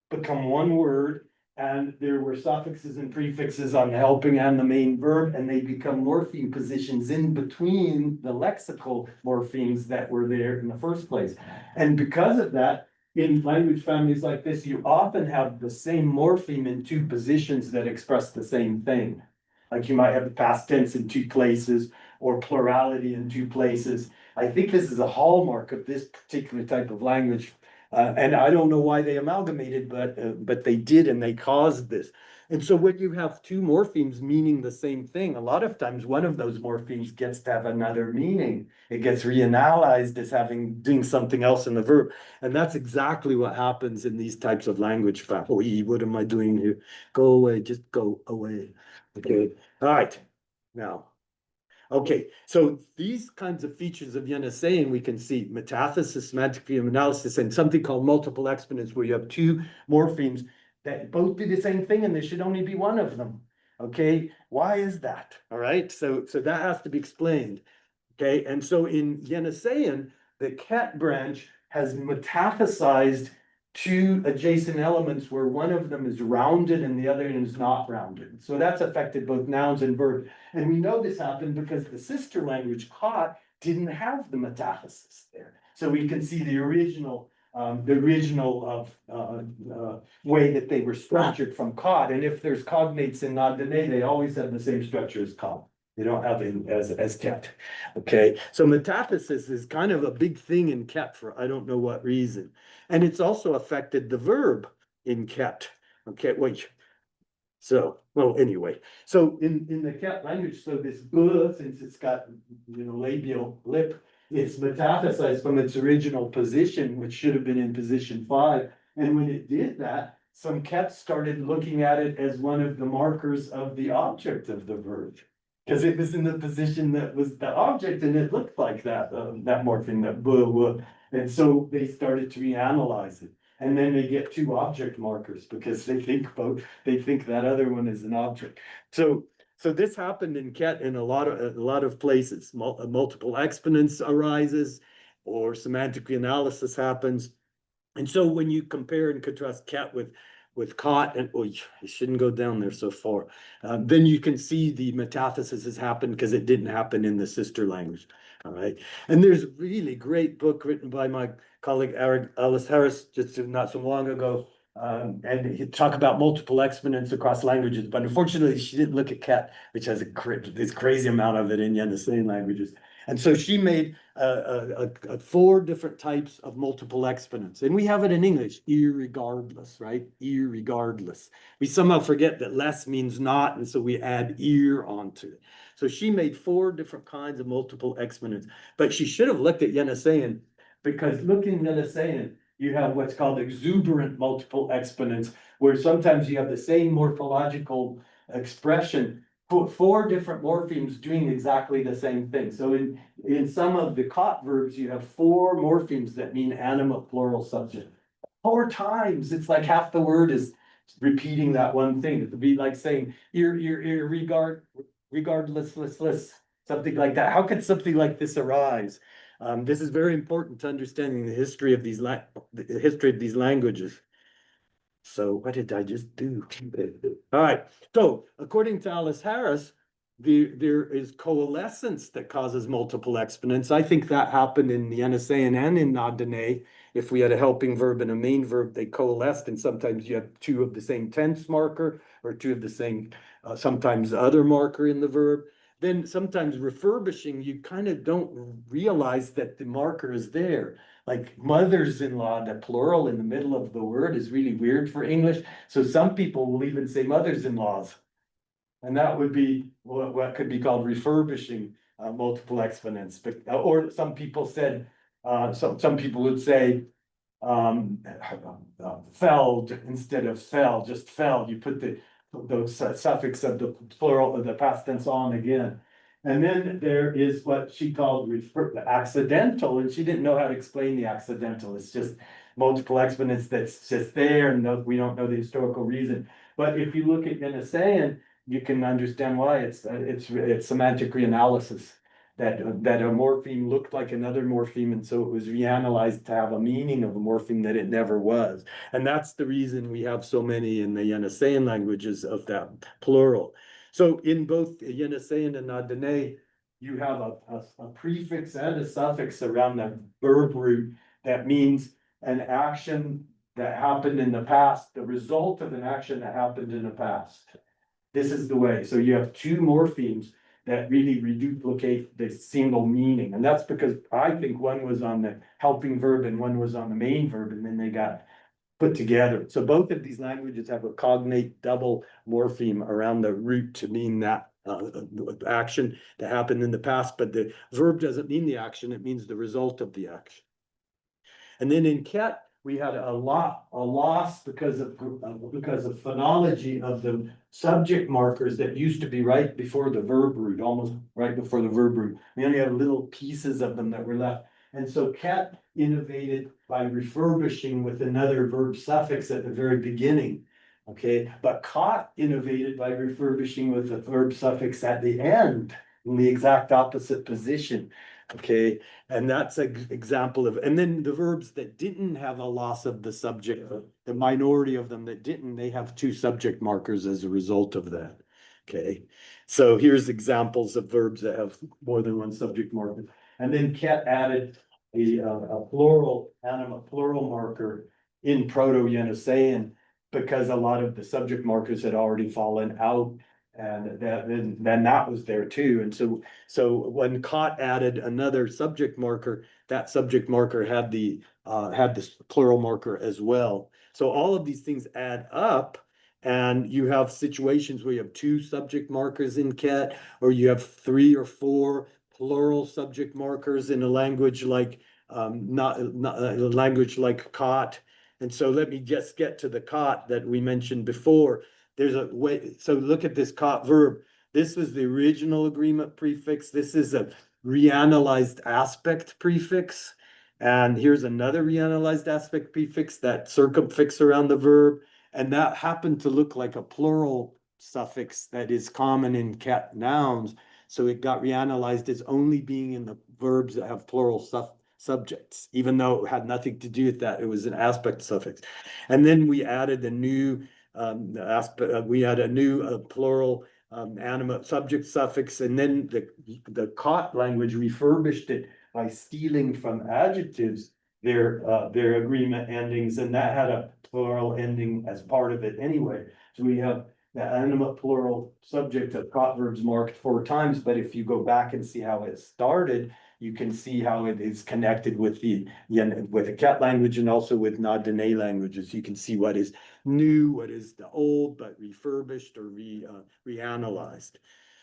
become one word, and there were suffixes and prefixes on the helping and the main verb, and they become morpheme positions in between the lexical morphemes that were there in the first place. And because of that, in language families like this, you often have the same morpheme in two positions that express the same thing. Like you might have the past tense in two places or plurality in two places. I think this is a hallmark of this particular type of language. And I don't know why they amalgamated, but they did, and they caused this. And so when you have two morphemes meaning the same thing, a lot of times one of those morphemes gets to have another meaning. It gets reanalyzed as doing something else in the verb. And that's exactly what happens in these types of language families. What am I doing here? Go away, just go away. Okay, all right, now. Okay, so these kinds of features of Yeniseian we can see metathesis, semantic analysis, and something called multiple exponents, where you have two morphemes that both do the same thing, and there should only be one of them. Okay, why is that? All right, so that has to be explained. Okay, and so in Yeniseian, the Ket branch has metathesized two adjacent elements where one of them is rounded and the other is not rounded. So that's affected both nouns and verbs. And we know this happened because the sister language, Ket, didn't have the metathesis there. So we can see the original way that they were structured from Ket. And if there's cognates in Nadiné, they always have the same structure as Ket. They don't have it as Ket. Okay, so metathesis is kind of a big thing in Ket for I don't know what reason. And it's also affected the verb in Ket. Okay, wait. So, well, anyway, so in the Ket language, so this b, since it's got, labial lip, it's metathesized from its original position, which should have been in position 5. And when it did that, some Kets started looking at it as one of the markers of the object of the verb. Because it was in the position that was the object, and it looked like that morpheme, that b. And so they started to reanalyze it. And then they get two object markers because they think that other one is an object. So this happened in Ket in a lot of places. Multiple exponents arises, or semantic reanalysis happens. And so when you compare and contrast Ket with Ket, and you shouldn't go down there so far, then you can see the metathesis has happened because it didn't happen in the sister language. All right, and there's a really great book written by my colleague Alice Harris just not so long ago, and he talked about multiple exponents across languages. But unfortunately, she didn't look at Ket, which has this crazy amount of it in Yeniseian languages. And so she made 4 different types of multiple exponents. And we have it in English, irregardless, right? Irregardless. We somehow forget that less means not, and so we add ear onto it. So she made 4 different kinds of multiple exponents. But she should have looked at Yeniseian, because looking at Yeniseian, you have what's called exuberant multiple exponents, where sometimes you have the same morphological expression, put 4 different morphemes doing exactly the same thing. So in some of the Ket verbs, you have 4 morphemes that mean animate plural subject. 4 times, it's like half the word is repeating that one thing. It would be like saying regard, regardless, something like that. How could something like this arise? This is very important to understanding the history of these languages. So what did I just do? All right. So according to Alice Harris, there is coalescence that causes multiple exponents. I think that happened in the Yeniseian and in Nadiné. If we had a helping verb and a main verb, they coalesced, and sometimes you have two of the same tense marker or two of the same, sometimes other marker in the verb. Then sometimes refurbishing, you kind of don't realize that the marker is there. Like mothers-in-law, the plural in the middle of the word is really weird for English. So some people will even say mothers-in-laws. And that would be what could be called refurbishing multiple exponents. But, or some people said, some people would say felled instead of fell, just fell. You put the suffix of the plural of the past tense on again. And then there is what she called the accidental, and she didn't know how to explain the accidental. It's just multiple exponents that's just there, and we don't know the historical reason. But if you look at Yeniseian, you can understand why. It's semantic reanalysis. That a morpheme looked like another morpheme, and so it was reanalyzed to have a meaning of a morpheme that it never was. And that's the reason we have so many in the Yeniseian languages of that plural. So in both Yeniseian and Nadiné, you have a prefix and a suffix around the verb root that means an action that happened in the past, the result of an action that happened in the past. This is the way. So you have two morphemes that really reduplicate the single meaning. And that's because I think one was on the helping verb and one was on the main verb, and then they got put together. So both of these languages have a cognate double morpheme around the root to mean that action that happened in the past, but the verb doesn't mean the action, it means the result of the action. And then in Ket, we had a loss because of phonology of the subject markers that used to be right before the verb root, almost right before the verb root. We only have little pieces of them that were left. And so Ket innovated by refurbishing with another verb suffix at the very beginning. Okay, but Kot innovated by refurbishing with a verb suffix at the end in the exact opposite position. Okay, and that's an example of, and then the verbs that didn't have a loss of the subject, the minority of them that didn't, they have two subject markers as a result of that. Okay, so here's examples of verbs that have more than one subject marker. And then Ket added a plural marker in Proto-Yeniseian because a lot of the subject markers had already fallen out. And then that was there too. And so when Kot added another subject marker, that subject marker had this plural marker as well. So all of these things add up, and you have situations where you have two subject markers in Ket, or you have three or four plural subject markers in a language like not a language like Kot. And so let me just get to the Kot that we mentioned before. There's a way, so look at this Kot verb. This was the original agreement prefix. This is a reanalyzed aspect prefix. And here's another reanalyzed aspect prefix, that circumfix around the verb. And that happened to look like a plural suffix that is common in Ket nouns. So it got reanalyzed as only being in the verbs that have plural subjects, even though it had nothing to do with that. It was an aspect suffix. And then we added a new we had a new plural animate subject suffix, and then the Kot language refurbished it by stealing from adjectives their agreement endings, and that had a plural ending as part of it anyway. So we have the animate plural subject of Kot verbs marked 4 times, but if you go back and see how it started, you can see how it is connected with the Ket language and also with Nadiné languages. You can see what is new, what is the old, but refurbished or reanalyzed.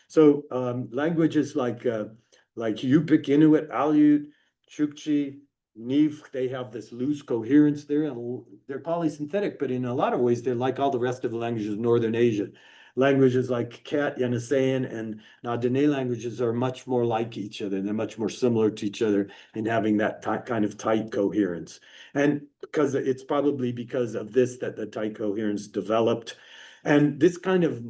So languages like Yupik, Inuit, Aleut, Chukchi, Nivkh, they have this loose coherence there, and they're polysynthetic, but in a lot of ways, they're like all the rest of the languages of Northern Asia. Languages like Ket, Yeniseian, and Nadiné languages are much more like each other. They're much more similar to each other in having that kind of tight coherence. And because it's probably because of this that the tight coherence developed. And this kind of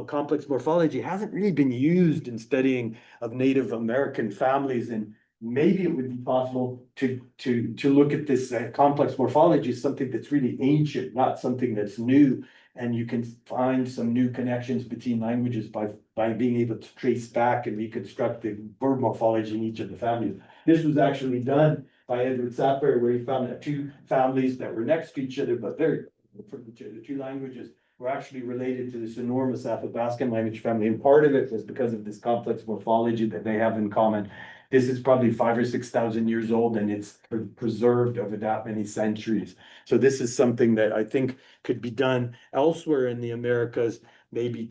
complex morphology hasn't really been used in studying of Native American families, and maybe it would be possible to look at this complex morphology as something that's really ancient, not something that's new. And you can find some new connections between languages by being able to trace back and reconstruct the verb morphology in each of the families. This was actually done by Edward Sapir, where he found that two families that were next to each other, but very different from each other, the two languages were actually related to this enormous Athabascan language family. And part of it was because of this complex morphology that they have in common. This is probably 5,000 or 6,000 years old, and it's preserved over that many centuries. So this is something that I think could be done elsewhere in the Americas, maybe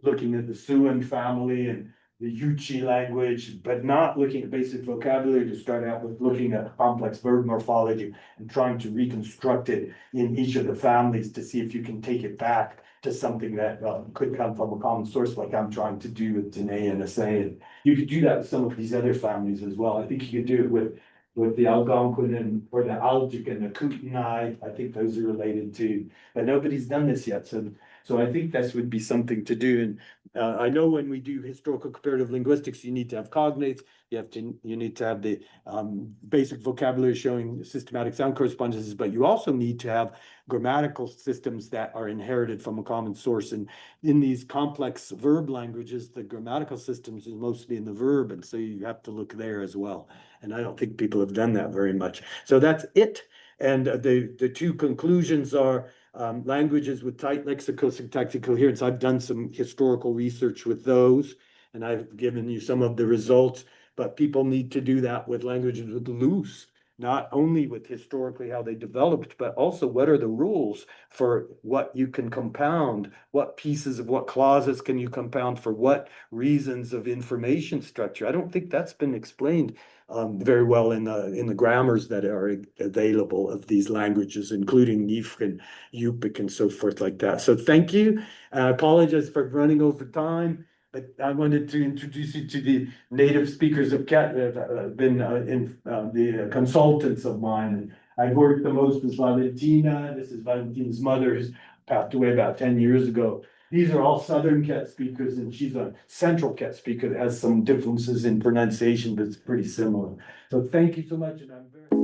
looking at the Siouan family and the Yuchi language, but not looking at basic vocabulary to start out with, looking at complex verb morphology and trying to reconstruct it in each of the families to see if you can take it back to something that could come from a common source, like I'm trying to do with Dene and Asay. And you could do that with some of these other families as well. I think you could do it with the Algonquin or the Algic and the Kootenai. I think those are related too, but nobody's done this yet. So I think this would be something to do. And I know when we do historical comparative linguistics, you need to have cognates. You need to have the basic vocabulary showing systematic sound correspondences, but you also need to have grammatical systems that are inherited from a common source. And in these complex verb languages, the grammatical systems is mostly in the verb, and so you have to look there as well. And I don't think people have done that very much. So that's it. And the two conclusions are languages with tight lexicosyntactic coherence. I've done some historical research with those, and I've given you some of the results, but people need to do that with languages with loose, not only with historically how they developed, but also what are the rules for what you can compound, what pieces of what clauses can you compound for what reasons of information structure. I don't think that's been explained very well in the grammars that are available of these languages, including Nivkh and Yupik and so forth like that. So thank you. I apologize for running over time, but I wanted to introduce you to the native speakers of Ket that have been the consultants of mine. And I've worked the most with Valentina. This is Valentina's mother, who's passed away about 10 years ago. These are all Southern Ket speakers, and she's a Central Ket speaker that has some differences in pronunciation, but it's pretty similar. So thank you so much, and I'm very